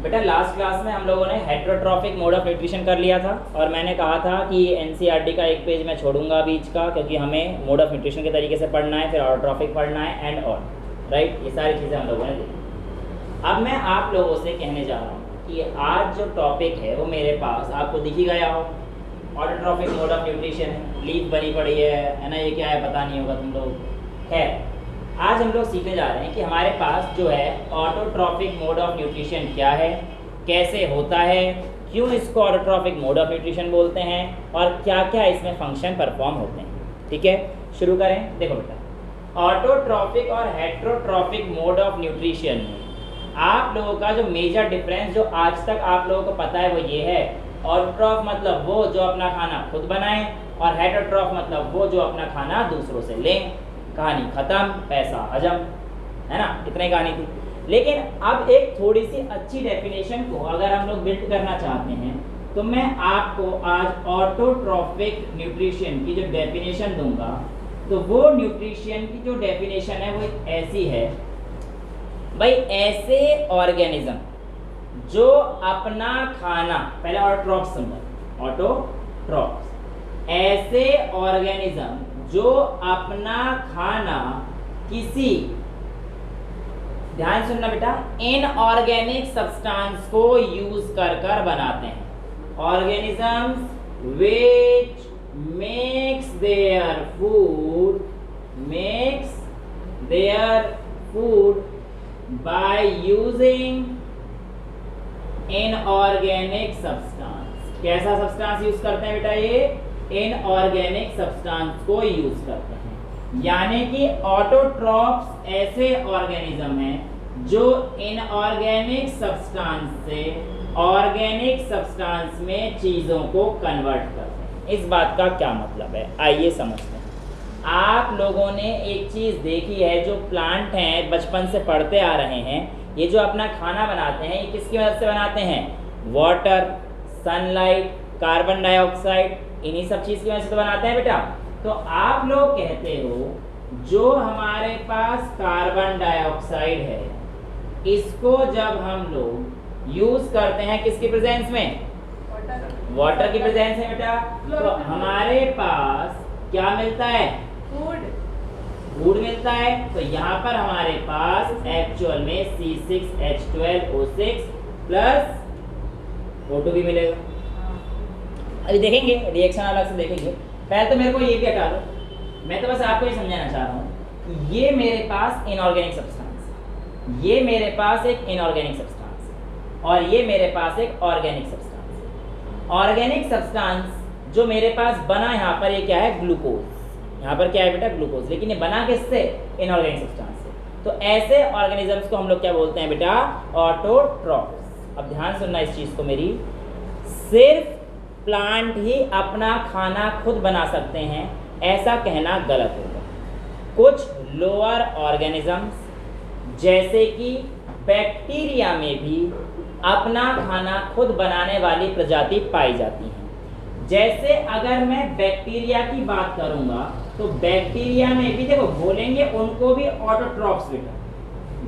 बेटा last class में हम लोगों ने हेट्रोट्रॉफिक मोड ऑफ न्यूट्रिशन कर लिया था और मैंने कहा था कि एनसीईआरटी का एक पेज मैं छोड़ूंगा बीच का, क्योंकि हमें मोड ऑफ न्यूट्रिशन के तरीके से पढ़ना है, फिर ऑटोट्रॉफिक पढ़ना है एंड ऑल, राइट। ये सारी चीज़ें हम लोगों ने देखी। अब मैं आप लोगों से कहने जा रहा हूँ कि आज जो टॉपिक है वो मेरे पास आपको दिख ही गया हो, ऑटोट्रॉफिक मोड ऑफ न्यूट्रिशन है, लीफ बनी पड़ी है ना, ये क्या है पता नहीं होगा तुम लोग। है आज हम लोग सीखने जा रहे हैं कि हमारे पास जो है ऑटोट्रॉफिक मोड ऑफ न्यूट्रिशन क्या है, कैसे होता है, क्यों इसको ऑटोट्रॉफिक मोड ऑफ न्यूट्रिशन बोलते हैं और क्या क्या इसमें फंक्शन परफॉर्म होते हैं। ठीक है, शुरू करें। देखो बेटा, ऑटोट्रॉफिक और हेट्रोट्रॉफिक मोड ऑफ न्यूट्रिशन में आप लोगों का जो मेजर डिफरेंस जो आज तक आप लोगों को पता है वो ये है, ऑटोट्रॉफ मतलब वो जो अपना खाना खुद बनाए और हेट्रोट्रॉफ मतलब वो जो अपना खाना दूसरों से लें। कहानी खत्म, पैसा हजम, है ना, इतनी कहानी थी। लेकिन अब एक थोड़ी सी अच्छी डेफिनेशन को अगर हम लोग बिल्ड करना चाहते हैं तो मैं आपको आज ऑटोट्रॉफिक न्यूट्रिशन की जो डेफिनेशन दूंगा, तो वो न्यूट्रिशन की जो डेफिनेशन है वो ऐसी है भाई, ऐसे ऑर्गेनिज्म जो अपना खाना, पहले ऑटोट्रॉफ्स सुनना, ऑटोट्रॉफ्स ऐसे ऑर्गेनिज्म जो अपना खाना किसी, ध्यान सुनना बेटा, इनऑर्गेनिक सब्सटेंस को यूज कर कर बनाते हैं। Organisms which makes their food by using inorganic substance. कैसा सब्सटेंस यूज करते हैं बेटा? ये इनऑर्गेनिक सब्सटेंस को यूज करते हैं। यानी कि ऑटोट्रॉफ्स ऐसे ऑर्गेनिज्म हैं जो इनऑर्गेनिक सब्सटेंस से ऑर्गेनिक सब्सटेंस में चीज़ों को कन्वर्ट करते हैं। इस बात का क्या मतलब है, आइए समझते हैं। आप लोगों ने एक चीज़ देखी है, जो प्लांट हैं बचपन से पढ़ते आ रहे हैं, ये जो अपना खाना बनाते हैं ये किसकी मदद से बनाते हैं? वाटर, सनलाइट, कार्बन डाइऑक्साइड, इन्हीं सब चीज़ की वजह से तो बनाते हैं बेटा। तो आप लोग कहते हो जो हमारे पास कार्बन डाइऑक्साइड है, इसको जब हम लोग यूज करते हैं किसकी प्रेजेंस में? वाटर की प्रेजेंस में बेटा, तो हमारे पास क्या मिलता है? फूड मिलता है। तो यहाँ पर हमारे पास एक्चुअल में C6H12O6 प्लस O2 भी मिलेगा। अभी देखेंगे, रिएक्शन अलग से देखेंगे। पहले तो मेरे को ये भी हटा दो, मैं तो बस आपको ये समझाना चाह रहा हूँ कि ये मेरे पास इनऑर्गेनिक सब्सटेंस, ये मेरे पास एक इनऑर्गेनिक सब्सटेंस और ये मेरे पास एक ऑर्गेनिक सब्सटेंस। ऑर्गेनिक सब्सटेंस जो मेरे पास बना यहाँ पर, ये क्या है? ग्लूकोज। यहाँ पर क्या है बेटा? ग्लूकोज। लेकिन ये बना किससे? इनऑर्गेनिक सब्सटेंस से। तो ऐसे ऑर्गेनिजम्स को हम लोग क्या बोलते हैं बेटा? ऑटोट्रॉफ्स। अब ध्यान सुनना इस चीज़ को मेरी, सिर्फ प्लांट ही अपना खाना खुद बना सकते हैं ऐसा कहना गलत होगा। कुछ लोअर ऑर्गेनिजम्स जैसे कि बैक्टीरिया में भी अपना खाना खुद बनाने वाली प्रजाति पाई जाती हैं। जैसे अगर मैं बैक्टीरिया की बात करूंगा तो बैक्टीरिया में भी देखो बोलेंगे उनको भी ऑटोट्रॉफ्स बेटा,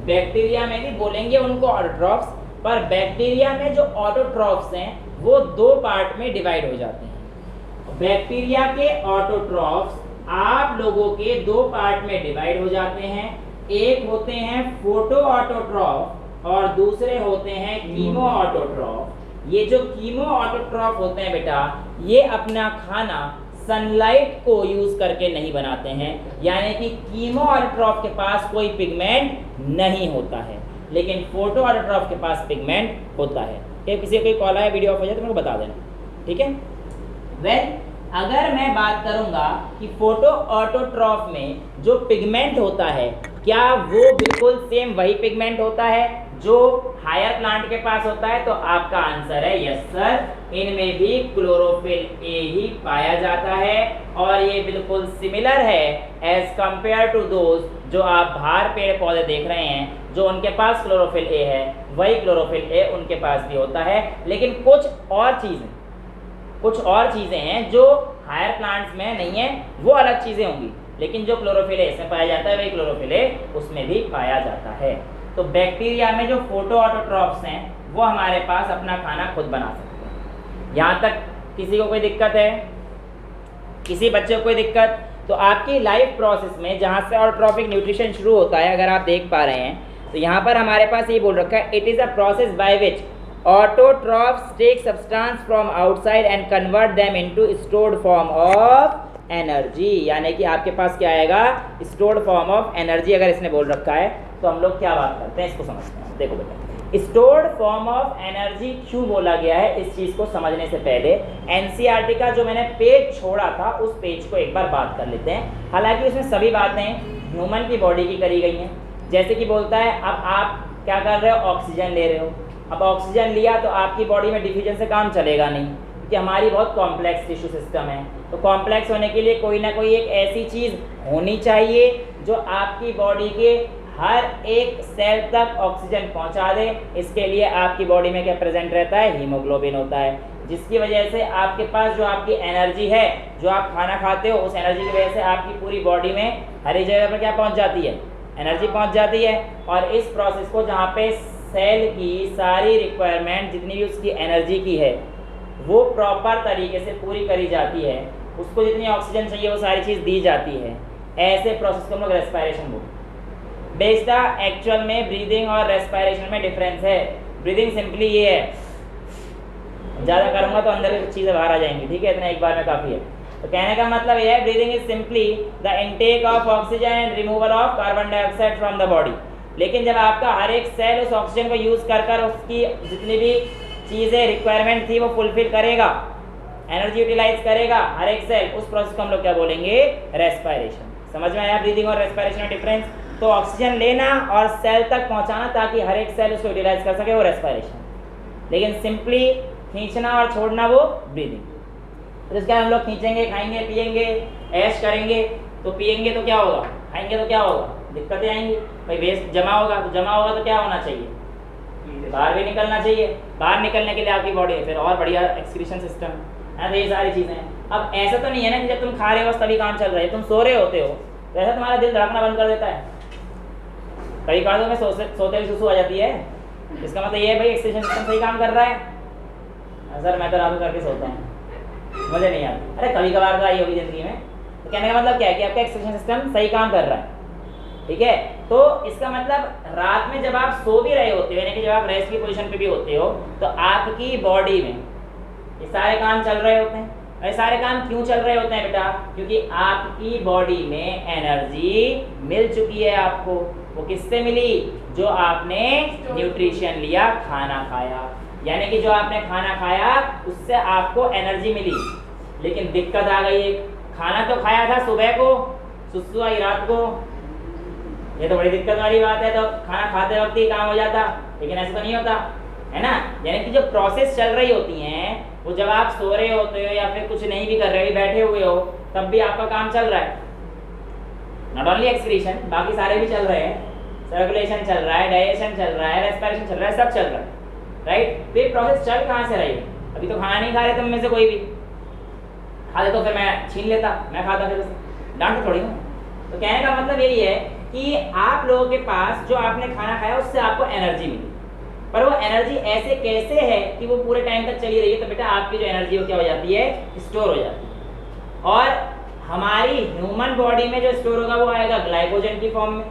बैक्टीरिया में भी बोलेंगे उनको ऑटोट्रॉफ्स, पर बैक्टीरिया में जो ऑटोट्रॉफ्स हैं वो दो पार्ट में डिवाइड हो जाते हैं। बैक्टीरिया के ऑटोट्रॉफ्स आप लोगों के दो पार्ट में डिवाइड हो जाते हैं। एक होते हैं फोटो ऑटोट्रॉफ और दूसरे होते हैं कीमो ऑटोट्रॉफ। ये जो कीमो ऑटोट्रॉफ होते हैं बेटा, ये अपना खाना सनलाइट को यूज करके नहीं बनाते हैं, यानी कि कीमो ऑटोट्रॉफ के पास कोई पिगमेंट नहीं होता है, लेकिन फोटो ऑटोट्रॉफ के पास पिगमेंट होता है। कि किसी कोई कॉल आया, वीडियो ऑफ हो जाए तो मेरे को बता देना, ठीक है। वेल, अगर मैं बात करूंगा कि फोटो ऑटोट्रॉफ में जो पिगमेंट होता है, क्या वो बिल्कुल सेम वही पिगमेंट होता है जो हायर प्लांट के पास होता है? तो आपका आंसर है यस सर, इनमें भी क्लोरोफिल ए ही पाया जाता है और ये बिल्कुल सिमिलर है एज कंपेयर टू दोज जो आप बाहर पेड़ पौधे देख रहे हैं, जो उनके पास क्लोरोफिल ए है वही क्लोरोफिल ए उनके पास भी होता है। लेकिन कुछ और चीज़ें हैं जो हायर प्लांट्स में नहीं है, वो अलग चीज़ें होंगी, लेकिन जो क्लोरोफिल ए इसमें पाया जाता है वही क्लोरोफिल ए उसमें भी पाया जाता है। तो बैक्टीरिया में जो फोटो ऑटोट्रॉफ्स हैं वो हमारे पास अपना खाना खुद बना सकते हैं। यहाँ तक किसी को कोई दिक्कत है? किसी बच्चे को कोई दिक्कत? तो आपकी लाइफ प्रोसेस में जहाँ से ऑटोट्रॉफिक न्यूट्रिशन शुरू होता है, अगर आप देख पा रहे हैं तो यहाँ पर हमारे पास ये बोल रखा है, it is a process by which autotrophs take substance from outside and convert them into stored form of energy. यानी कि आपके पास क्या आएगा? Stored form of energy. अगर इसने बोल रखा है तो हम लोग क्या बात करते हैं, इसको समझते हैं। देखो बेटा, स्टोर्ड फॉर्म ऑफ एनर्जी क्यों बोला गया है, इस चीज़ को समझने से पहले एनसीईआरटी का जो मैंने पेज छोड़ा था उस पेज को एक बार बात कर लेते हैं। हालांकि उसमें सभी बातें ह्यूमन की बॉडी की करी गई हैं। जैसे कि बोलता है, अब आप क्या कर रहे हो? ऑक्सीजन ले रहे हो। अब ऑक्सीजन लिया तो आपकी बॉडी में डिफ्यूजन से काम चलेगा नहीं, क्योंकि हमारी बहुत कॉम्प्लेक्स टिश्यू सिस्टम है। तो कॉम्प्लेक्स होने के लिए कोई ना कोई एक ऐसी चीज़ होनी चाहिए जो आपकी बॉडी के हर एक सेल तक ऑक्सीजन पहुंचा दे। इसके लिए आपकी बॉडी में क्या प्रेजेंट रहता है? हीमोग्लोबिन होता है, जिसकी वजह से आपके पास जो आपकी एनर्जी है, जो आप खाना खाते हो, उस एनर्जी की वजह से आपकी पूरी बॉडी में हर एक जगह पर क्या पहुंच जाती है? एनर्जी पहुंच जाती है। और इस प्रोसेस को जहाँ पे सेल की सारी रिक्वायरमेंट जितनी भी उसकी एनर्जी की है वो प्रॉपर तरीके से पूरी करी जाती है, उसको जितनी ऑक्सीजन चाहिए वो सारी चीज़ दी जाती है। ऐसे प्रोसेस को हम लोग रेस्पिरेशन बोलते हैं। बेस्ड एक्चुअल में ब्रीदिंग और रेस्पिरेशन में डिफरेंस है। ब्रीदिंग सिंपली ये है, ज़्यादा करूँगा तो अंदर की चीज़ें बाहर आ जाएंगी, ठीक है? इतना एक बार में काफ़ी है। तो कहने का मतलब ये है, breathing is simply the intake of oxygen and removal of carbon dioxide from the body. लेकिन जब आपका हर एक सेल उस ऑक्सीजन को यूज़ कर कर उसकी जितनी भी चीज़ें रिक्वायरमेंट थी वो फुलफिल करेगा, एनर्जी यूटिलाइज करेगा हर एक सेल, उस प्रोसेस को हम लोग क्या बोलेंगे? रेस्पिरेशन। समझ में आया ब्रीदिंग और रेस्पिरेशन में डिफरेंस? तो ऑक्सीजन लेना और सेल तक पहुंचाना ताकि हर एक सेल उसको यूटिलाइज कर सके, वो रेस्पिरेशन। लेकिन सिंपली खींचना और छोड़ना वो ब्रीदिंग। तो इसके बाद हम लोग खींचेंगे, खाएंगे, पिएंगे, ऐश करेंगे। तो पिएंगे तो क्या होगा? खाएंगे तो क्या होगा? दिक्कतें आएंगी भाई। वेस्ट जमा होगा, तो जमा होगा तो क्या होना चाहिए? बाहर भी निकलना चाहिए। बाहर निकलने के लिए आपकी बॉडी फिर और बढ़िया एक्सक्रीशन सिस्टम है। तो ये सारी चीज़ें हैं। अब ऐसा तो नहीं है ना कि जब तुम खा रहे हो तभी काम चल रहा है, तुम सो रहे होते हो तो ऐसा तुम्हारा दिल धड़कना बंद कर देता है। कई कारणों में सोते हुए सुसु आ जाती है। इसका मतलब ये है भाई एक्सक्रीशन सिस्टम सही काम कर रहा है। सर मैं तो रात करके सोता हूँ, मुझे नहीं आता। अरे कभी कभार तो आई होगी जिंदगी में। तो कहने का मतलब क्या है कि आपका एक्सक्रीशन सिस्टम सही काम कर रहा है, ठीक है? तो इसका मतलब रात में जब आप सो भी रहे होते हो, यानी कि जब आप रेस्ट की पोजीशन पे भी होते हो, तो आपकी बॉडी में ये सारे काम चल रहे होते हैं। और ये सारे काम क्यों चल रहे होते हैं बेटा? क्योंकि आपकी बॉडी में एनर्जी मिल चुकी है आपको। वो किससे मिली? जो आपने न्यूट्रिशन लिया, खाना खाया। यानी कि जो आपने खाना खाया उससे आपको एनर्जी मिली। लेकिन दिक्कत आ गई, एक खाना तो खाया था सुबह को, सुसु आई रात को। ये तो बड़ी दिक्कत वाली बात है। तो खाना खाते वक्त ही काम हो जाता, लेकिन ऐसा तो नहीं होता है ना। यानी कि जो प्रोसेस चल रही होती हैं वो जब आप सो रहे होते हो या फिर कुछ नहीं भी कर रहे हो, बैठे हुए हो, तब भी आपका काम चल रहा है। नॉट ओनली एक्सक्रीशन, बाकी सारे भी चल रहे हैं। सर्कुलेशन चल रहा है, डाइजेशन चल रहा है, रेस्पिरेशन चल रहा है, सब चल रहा है, राइट? तो ये प्रोसेस चल कहाँ से रही है? अभी तो खाना नहीं खा रहे तुम में से कोई भी। खा दे तो फिर मैं छीन लेता, मैं खाता फिर उसे, डांट थोड़ी हूँ। तो कहने का मतलब यही है कि आप लोगों के पास जो आपने खाना खाया उससे आपको एनर्जी मिली, पर वो एनर्जी ऐसे कैसे है कि वो पूरे टाइम तक चली रही है। तो बेटा आपकी जो एनर्जी वो क्या हो जाती है? स्टोर हो जाती है। और हमारी ह्यूमन बॉडी में जो स्टोर होगा वो आएगा ग्लाइकोजन की फॉर्म में,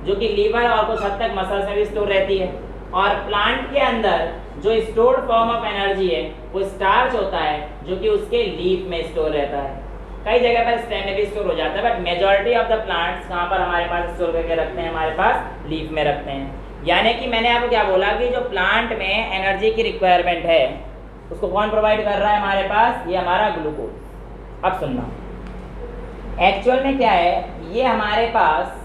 जो कि लीवर और कुछ हद तक मसल्स में भी स्टोर रहती है। और प्लांट के अंदर जो स्टोर्ड फॉर्म ऑफ एनर्जी है वो स्टार्च होता है, जो कि उसके लीफ में स्टोर रहता है। कई जगह पर स्टेम में भी स्टोर हो जाता है, but majority of the plants कहाँ पर हमारे पास स्टोर करके रखते हैं? हमारे पास लीफ में रखते हैं। यानी कि मैंने आपको क्या बोला कि जो प्लांट में एनर्जी की रिक्वायरमेंट है उसको कौन प्रोवाइड कर रहा है हमारे पास? ये हमारा ग्लूकोज। अब सुनना, एक्चुअल में क्या है, ये हमारे पास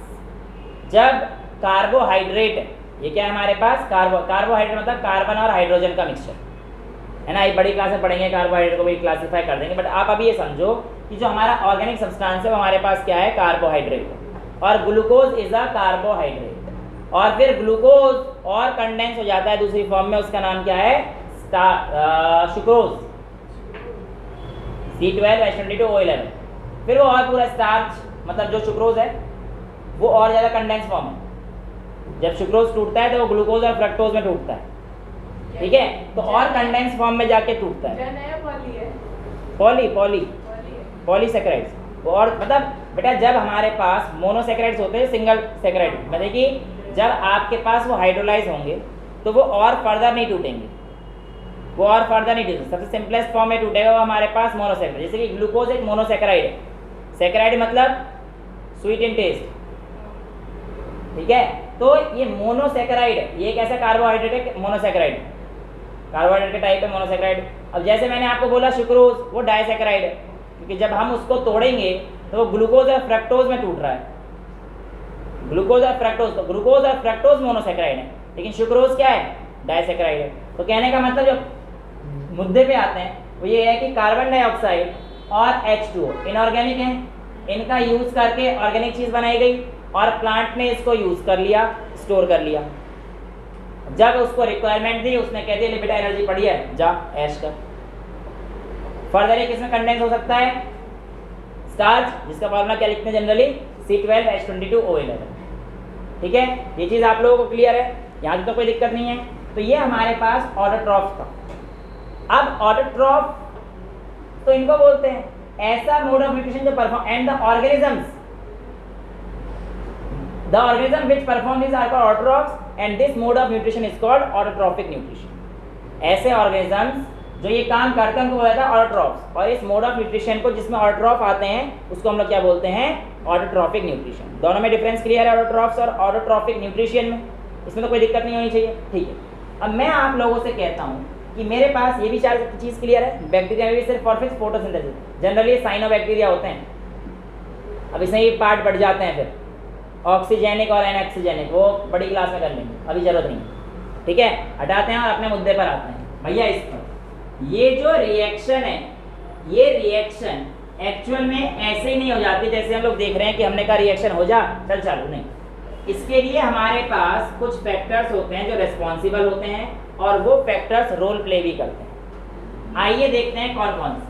जब कार्बोहाइड्रेट, ये क्या है हमारे पास? कार्बोहाइड्रेट मतलब कार्बन और हाइड्रोजन का मिक्सचर है ना। एक बड़ी क्लास में पढ़ेंगे, कार्बोहाइड्रेट को भी क्लासीफाई कर देंगे। बट आप अभी ये समझो कि जो हमारा ऑर्गेनिक सब्सटेंस है वो हमारे पास क्या है? कार्बोहाइड्रेट। और ग्लूकोज इज अ कार्बोहाइड्रेट। और फिर ग्लूकोज और कंडेंस हो जाता है दूसरी फॉर्म में, उसका नाम क्या है? Sucrose, C12H22O11। फिर वो और पूरा स्टार्च, मतलब जो सुक्रोज है वो और ज़्यादा कंडेंस फॉर्म है। जब सुक्रोज टूटता है तो वो ग्लूकोज और फ्रक्टोज में टूटता है। ठीक है, तो और कंडेंस फॉर्म में जाके टूटता है। पॉलीसेकेराइड्स वो, और मतलब बेटा जब हमारे पास मोनोसेकेराइड्स होते हैं सिंगल सेकेराइड, मतलब कि जब आपके पास वो हाइड्रोलाइज होंगे तो वो और फर्दर नहीं टूटेंगे, वो और फर्दर नहीं टूटेंगे, सबसे सिंपलेस्ट फॉर्म में टूटेगा वो हमारे पास मोनोसेकेराइड। जैसे कि ग्लूकोज एक मोनोसेकेराइड है, सेकेराइड मतलब स्वीट इन टेस्ट, ठीक है, तो ये मोनोसेकेराइड है, ये एक ऐसा कार्बोहाइड्रेट है मोनोसेकेराइड, कार्बोहाइड्रेट के टाइप है मोनोसेकेराइड। अब जैसे मैंने आपको बोला सुक्रोज वो डाइसेकेराइड है, क्योंकि जब हम उसको तोड़ेंगे तो वो ग्लूकोज और फ्रक्टोज में टूट रहा है, ग्लूकोज और फ्रक्टोज, तो ग्लूकोज और फ्रक्टोज मोनोसेकेराइड है, लेकिन सुक्रोज क्या है, डाइसेकेराइड है। तो कहने का मतलब जो मुद्दे पे आते हैं वो ये है कि कार्बन डाइऑक्साइड और H2O इनऑर्गेनिक हैं, इनका यूज करके ऑर्गेनिक चीज बनाई गई और प्लांट ने इसको यूज कर लिया, स्टोर कर लिया। जब उसको रिक्वायरमेंट दी उसने कह दिया बेटा एनर्जी पड़ी है, जा ऐश कर। फर्दर किसमें कंडेंस हो सकता है, स्टार्च, जिसका फॉर्मूला क्या लिखते हैं जनरली, C12H22O11, ठीक है, ये चीज आप लोगों को क्लियर है, यहाँ तो कोई दिक्कत नहीं है। तो ये हमारे पास ऑटोट्रॉफ था। अब ऑटोट्रॉफ तो इनको बोलते हैं ऐसा मोड ऑफ न्यूट्रिशन जो perform and the organism which perform these are called autotrophs and this mode of nutrition is called autotrophic nutrition। ऐसे ऑर्गेनिजम्स जो ये काम करते हैं उनको बोला जाता है ऑटोट्रॉफ्स, और इस मोड ऑफ न्यूट्रिशन को जिसमें ऑटोट्रॉफ आते हैं उसको हम लोग क्या बोलते हैं, ऑटोट्रॉफिक न्यूट्रिशन। दोनों में डिफरेंस क्लियर है, ऑटोट्रॉफ्स और ऑटोट्रॉफिक न्यूट्रिशन में, इसमें तो कोई दिक्कत नहीं होनी चाहिए, ठीक है। अब मैं आप लोगों से कहता हूँ कि मेरे पास ये भी चार चीज़ क्लियर है, बैक्टीरिया में भी सिर्फ फॉर फोटोसिंथेसिस, जनरली साइनोबैक्टीरिया होते हैं, अब इसमें ये पार्ट बढ़ जाते हैं फिर ऑक्सीजेनिक और एनऑक्सीजेनिक, वो बड़ी क्लास में कर लेंगे, अभी जरूरत नहीं, ठीक है, हटाते हैं और अपने मुद्दे पर आते हैं। भैया इस पर ये जो रिएक्शन है, ये रिएक्शन एक्चुअल में ऐसे ही नहीं हो जाती जैसे हम लोग देख रहे हैं कि हमने कहा रिएक्शन हो जा चल चालू, नहीं, इसके लिए हमारे पास कुछ फैक्टर्स होते हैं जो रिस्पॉन्सिबल होते हैं और वो फैक्टर्स रोल प्ले भी करते हैं। आइए देखते हैं कौन कौन से,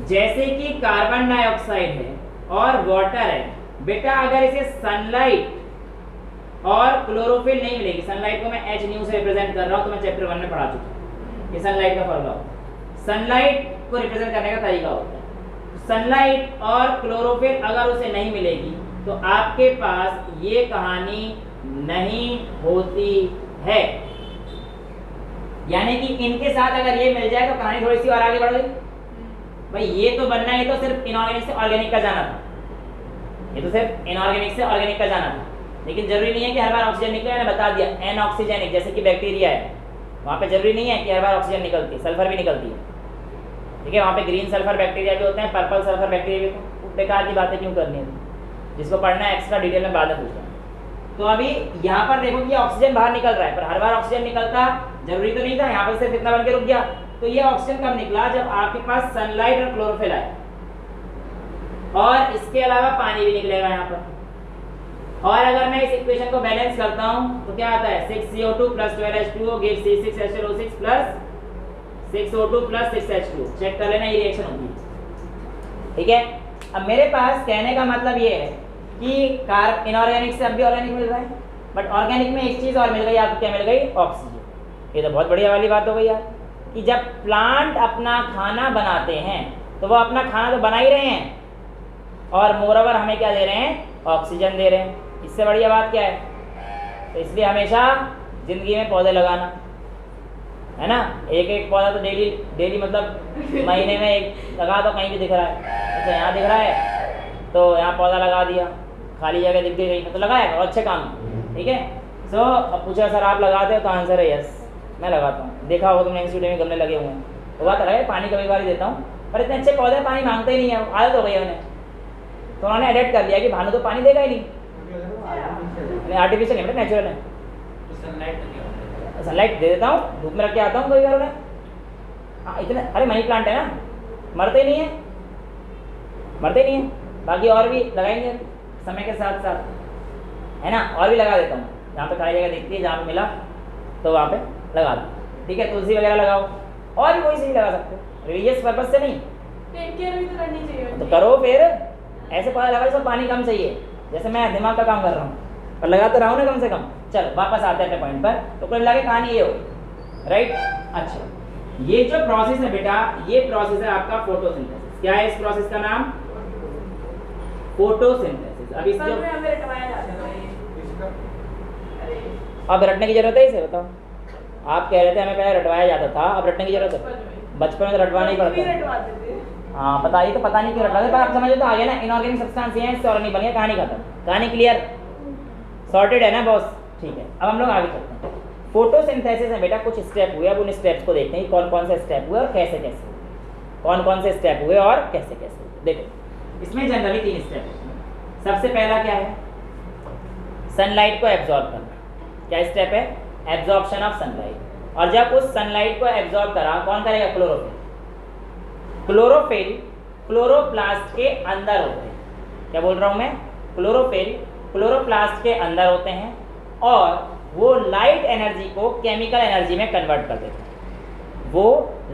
जैसे कि कार्बन डाइऑक्साइड है और वाटर है। बेटा अगर इसे सनलाइट और क्लोरोफिल नहीं मिलेगी, सनलाइट को मैं H न्यू से रिप्रेजेंट कर रहा हूँ, तो मैं चैप्टर 1 में पढ़ा चुका हूँ, ये सनलाइट का फॉर्मूला होता है, सनलाइट को रिप्रेजेंट करने का तरीका होता है। सनलाइट और क्लोरोफिल अगर उसे नहीं मिलेगी तो आपके पास ये कहानी नहीं होती है, यानी कि इनके साथ अगर ये मिल जाए तो कहानी थोड़ी सी और आगे बढ़ गई। भाई ये तो बनना, ये तो सिर्फ इनऑर्गेनिक से ऑर्गेनिक का जाना था, ये तो सिर्फ इनऑर्गेनिक से ऑर्गेनिक का जाना था, लेकिन जरूरी नहीं है कि हर बार ऑक्सीजन निकले, मैंने बता दिया एनऑक्सीजेनिक, जैसे कि बैक्टीरिया है वहाँ पे जरूरी नहीं है कि हर बार ऑक्सीजन निकलती है, सल्फर भी निकलती है, ठीक है, वहाँ पे ग्रीन सल्फर बैक्टीरिया भी होते हैं, पर्पल सल्फर बैक्टीरिया भी होते हैं, बेकार की बातें क्यों करनी है, जिसको पढ़ना है एक्स्ट्रा डिटेल में बाद में पूछना। तो अभी यहाँ पर देखो कि ऑक्सीजन बाहर निकल रहा है, पर हर बार ऑक्सीजन निकलता जरूरी तो नहीं था, यहाँ पर सिर्फ इतना बन के रुक गया। तो ये ऑक्सीजन कब निकला, जब आपके पास सनलाइट और क्लोरोफिल आए, और इसके अलावा पानी भी निकलेगा यहाँ पर। और अगर मैं इस इक्वेशन को बैलेंस करता हूँ तो क्या आता है, 6CO2 + 12H2O gives C6H12O6 + 6O2 + 6H2O। Check कर लेना, ये रिएक्शन होती है, ठीक है। अब मेरे पास कहने का मतलब ये है कि इनऑर्गेनिक से अब भी ऑर्गेनिक मिल रहा है, बट ऑर्गेनिक में एक चीज़ और मिल गई, आपको क्या मिल गई, ऑक्सीजन। ये तो बहुत बढ़िया वाली बात हो गई यार, कि जब प्लांट अपना खाना बनाते हैं तो वो अपना खाना तो बना ही रहे हैं और मोरओवर हमें क्या दे रहे हैं, ऑक्सीजन दे रहे हैं। इससे बढ़िया बात क्या है, तो इसलिए हमेशा ज़िंदगी में पौधे लगाना है ना, एक एक पौधा तो डेली मतलब महीने में एक लगा दो, कहीं भी दिख रहा है, अच्छा यहाँ दिख रहा है तो यहाँ पौधा लगा दिया, खाली जगह दिख गई तो लगाया, और अच्छे काम, ठीक है। सो अब पूछा सर आप लगाते हो, तो आंसर है यस, मैं लगाता हूँ। देखा होगा तुमने इंस्टीट्यूट में गमले लगे हुए हैं, तो बात लगा पानी कभी बार ही देता हूँ, पर इतने अच्छे पौधे पानी मांगते ही नहीं है, आदत हो गई है उन्हें, तो उन्होंने एडिट कर लिया कि भानु तो पानी देगा ही नहीं, आर्टिफिशियल है, नेचुरल है। सनलाइट दे देता हूँ, धूप में रख के आता हूँ कभी बार उन्हें, हाँ इतने, अरे मनी प्लांट है ना, मरते नहीं है, मरते नहीं है। बाकी और भी लगाएंगे समय के साथ साथ, है ना, और भी लगा देता हूँ, जहाँ पे खाली जगह दिखती है, जहाँ पे मिला तो वहाँ पे लगा दो, ठीक है। तुलसी वगैरह लगाओ, और भी कोई चीज़ लगा सकते हो, रिलीजियस पर्पज से नहीं, टेक केयर भी तो करनी चाहिए, तो करो फिर। ऐसे पौधा लगा जिसको पानी कम चाहिए, जैसे मैं दिमाग का काम कर रहा हूँ, पर लगा तो रहा हूँ ना कम से कम। चलो वापस आते हैं अपने पॉइंट पर। तो कुल मिला के कहानी ये हो, राइट। अच्छा, ये जो प्रोसेस है बेटा, ये प्रोसेस है आपका फोटोसिंथेसिस। क्या है इस प्रोसेस का नाम? फोटोसिंथेसिस। अब इस अब रटने की जरूरत है इसे? बताओ, आप कह रहे थे हमें पहले रटवाया जाता था, अब रटने की जरूरत है? बचपन में तो रटवा नहीं पड़ता। हाँ पता, ये तो पता नहीं क्यों रटवाते, पर आप समझो तो आ गया ना। इनऑर्गेनिक सब्सटेंस ये है, इससे ऑर्गेनिक बन गया, कहानी खत्म। कहानी क्लियर, सॉर्टेड है ना बॉस? ठीक है, अब हम लोग आगे चलते हैं। फोटोसिंथेसिस में बेटा कुछ स्टेप हुए, अब उन स्टेप्स को देखते हैं कौन कौन से स्टेप हुए और कैसे कैसे, कौन कौन से स्टेप हुए और कैसे कैसे। देखो इसमें जनरली 3 स्टेप होते हैं। सबसे पहला क्या है? सनलाइट को एब्जॉर्ब करना। क्या स्टेप है? Absorption of sunlight. और जब उस सनलाइट को एब्जॉर्ब करा, कौन करेगा? क्लोरोफिल। क्लोरोफिल क्लोरोप्लास्ट के अंदर होते हैं। क्या बोल रहा हूँ मैं? क्लोरोफिल क्लोरोप्लास्ट के अंदर होते हैं और वो लाइट एनर्जी को केमिकल एनर्जी में कन्वर्ट कर देते हैं। वो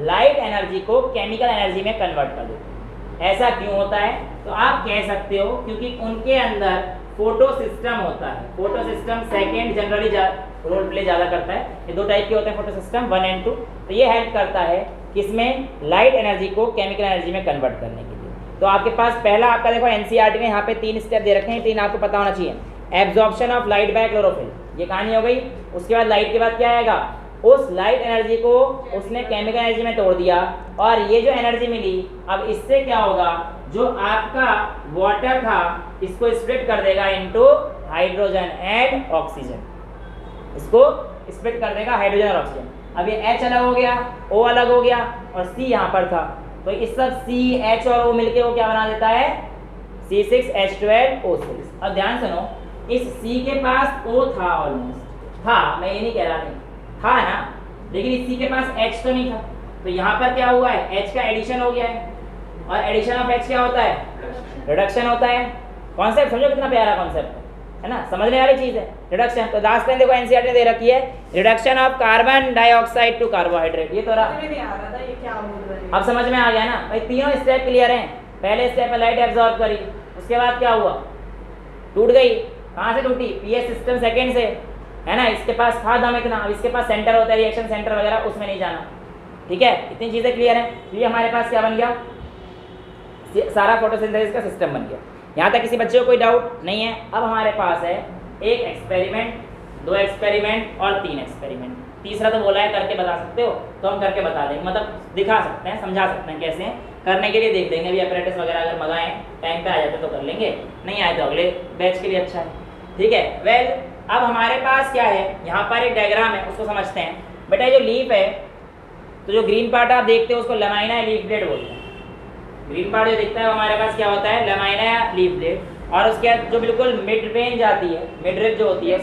लाइट एनर्जी को केमिकल एनर्जी में कन्वर्ट कर देते हैं। ऐसा क्यों होता है? तो आप कह सकते हो क्योंकि उनके अंदर फोटो सिस्टम होता है। Photosystem second generally role play ज़्यादा करता है। ये 2 टाइप के होते हैं फोटो सिस्टम, 1 और 2। तो ये हेल्प करता है किसमें? लाइट एनर्जी को केमिकल एनर्जी में कन्वर्ट करने के लिए। तो आपके पास पहला आपका देखो एनसीईआरटी में यहाँ पे 3 स्टेप दे रखे हैं, 3 आपको पता होना चाहिए। Absorption of light by chlorophyll, ये कहानी हो गई। उसके बाद लाइट के बाद क्या आएगा? उस लाइट एनर्जी को उसने केमिकल एनर्जी में तोड़ दिया और ये जो एनर्जी मिली, अब इससे क्या होगा? जो आपका वाटर था इसको स्प्लिट कर देगा इनटू हाइड्रोजन एंड ऑक्सीजन। इसको स्प्लिट कर देगा हाइड्रोजन और ऑक्सीजन। अब ये H अलग हो गया, O अलग हो गया और C यहाँ पर था, तो इस सब C, H और O मिलके वो क्या बना देता है? C6H12O6। अब ध्यान सुनो, इस C के पास O था ऑलमोस्ट, था, मैं ये नहीं कह रहा नहीं था ना, लेकिन इस C के पास H तो नहीं था। तो यहाँ पर क्या हुआ है? H का एडिशन हो गया है और एडिशन ऑफ H क्या होता है? रिडक्शन होता है। कॉन्सेप्ट समझो कितना प्यारा कॉन्सेप्ट है ना, समझने वाली चीज़ है रिडक्शन। तो लास्ट टाइम देखो एनसीईआरटी ने दे रखी है reduction of carbon dioxide to carbohydrate. ये तो अब समझ में आ गया ना भाई? तीनों स्टेप क्लियर हैं। पहले स्टेप में लाइट एब्जॉर्ब करी, उसके बाद क्या हुआ? टूट गई। कहाँ से टूटी? पीएच सिस्टम सेकेंड से, है ना। इसके पास था दम इतना, अब इसके पास सेंटर होता है, रिएक्शन सेंटर वगैरह, उसमें नहीं जाना। ठीक है, इतनी चीज़ें क्लियर हैं। तो ये हमारे पास क्या बन गया? सारा फोटोसिंथेसिस का सिस्टम बन गया। यहाँ तक किसी बच्चे को कोई डाउट नहीं है? अब हमारे पास है 1 एक्सपेरिमेंट, 2 एक्सपेरिमेंट और 3 एक्सपेरिमेंट। तीसरा तो बोला है करके बता सकते हो, तो हम करके बता देंगे, मतलब दिखा सकते हैं, समझा सकते हैं कैसे हैं। करने के लिए देख लेंगे, अभी अपरेटिस वगैरह अगर मंगाएं टाइम पे आ जाते तो कर लेंगे, नहीं आए तो अगले बैच के लिए अच्छा है। ठीक है, वेल अब हमारे पास क्या है? यहाँ पर एक डायग्राम है, उसको समझते हैं। बेटा ये जो लीफ है, तो जो ग्रीन पार्ट आप देखते हो उसको लमाइना लीफ ब्लेड बोलते हैं। ग्रीन पार्ट जो दिखता है वो हमारे पास क्या होता है? Lamina leaf blade. और उसके बाद जो बिल्कुल मिड वेन जाती है, मिड रिब जो होती है,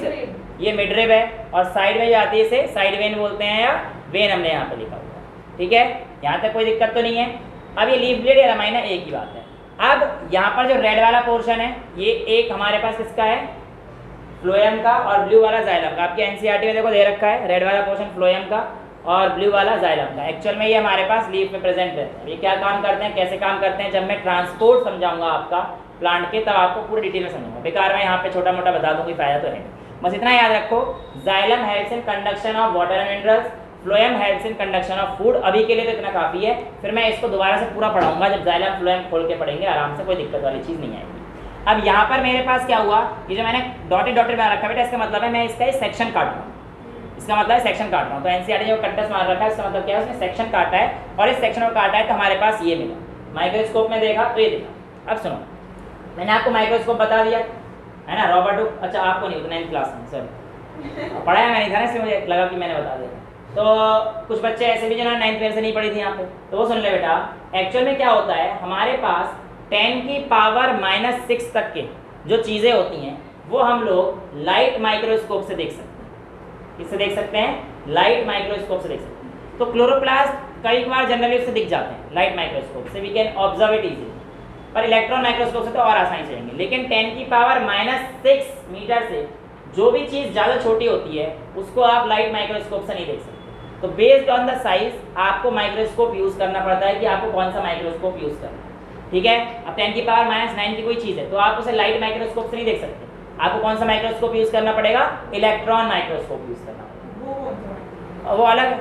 ये मिड रिब है, और साइड में जाती है इसे साइड वेन बोलते हैं, या वेन हमने यहाँ पे लिखा हुआ है। ठीक है, यहाँ तक कोई दिक्कत तो नहीं है। अब ये लीफ ब्लेड या लमाइना एक ही बात है। अब यहाँ पर जो रेड वाला पोर्शन है, ये एक हमारे पास किसका है? फ्लोएम का, और ब्लू वाला जाइलम का। आपके एनसीईआरटी में देखो दे रखा है, रेड वाला पोर्शन फ्लोएम का और ब्लू वाला जाइलम का। एक्चुअल में ये हमारे पास लीफ में प्रेजेंट है। ये क्या काम करते हैं, कैसे काम करते हैं, जब मैं ट्रांसपोर्ट समझाऊंगा आपका प्लांट के, तब आपको पूरी डिटेल में समझाऊंगा। बेकार में यहाँ पे छोटा मोटा बता दूँ, कोई फायदा तो है। बस इतना याद रखो, xylem helps in conduction of water and minerals, phloem helps in conduction of food. अभी के लिए तो इतना काफ़ी है, फिर मैं इसको दोबारा से पूरा पढ़ाऊंगा जब जाइलम फ्लोएम खोल के पढ़ेंगे आराम से, कोई दिक्कत वाली चीज़ नहीं आएगी। अब यहाँ पर मेरे पास क्या हुआ, ये जो मैंने डॉटेड बना रखा है बेटा, इसका मतलब है मैं इसका एक सेक्शन काट रहा हूँ। इसका मतलब है सेक्शन काट रहा हूँ। तो एनसीईआरटी जो कंटेस्ट मार रखा है, इसका मतलब क्या है? उसने सेक्शन काटा है, और इस सेक्शन को काटा है तो हमारे पास ये मिला। माइक्रोस्कोप में देखा तो ये देखा। अब सुनो, मैंने आपको माइक्रोस्कोप बता दिया है ना, रॉबर्ट हुक। अच्छा आपको नहीं, 9th क्लास में सर पढ़ाया मैं नहीं था ना, इसलिए मुझे लगा कि मैंने बता दिया। तो कुछ बच्चे ऐसे भी जिन्होंने 9th क्लास से नहीं पढ़ी थी यहाँ पे, तो वो सुन ले बेटा। एक्चुअल में क्या होता है, हमारे पास 10 की पावर -6 तक के जो चीज़ें होती हैं वो हम लोग लाइट माइक्रोस्कोप से देख सकते हैं। किससे देख सकते हैं? लाइट माइक्रोस्कोप से देख सकते हैं। तो क्लोरोप्लास्ट कई बार जनरली उससे दिख जाते हैं, लाइट माइक्रोस्कोप से we can observe it easily, पर इलेक्ट्रॉन माइक्रोस्कोप से तो और आसानी से जाएंगे। लेकिन 10 की पावर -6 मीटर से जो भी चीज़ ज़्यादा छोटी होती है उसको आप लाइट माइक्रोस्कोप से नहीं देख सकते। तो बेस्ड ऑन द साइज आपको माइक्रोस्कोप यूज़ करना पड़ता है कि आपको कौन सा माइक्रोस्कोप यूज़ करना है। ठीक है, अब 10 की पावर -9 की कोई चीज़ है तो आप उसे लाइट माइक्रोस्कोप से नहीं देख सकते। आपको कौन सा माइक्रोस्कोप यूज़ करना पड़ेगा? इलेक्ट्रॉन माइक्रोस्कोप यूज़ करना पड़ेगा। वो अलग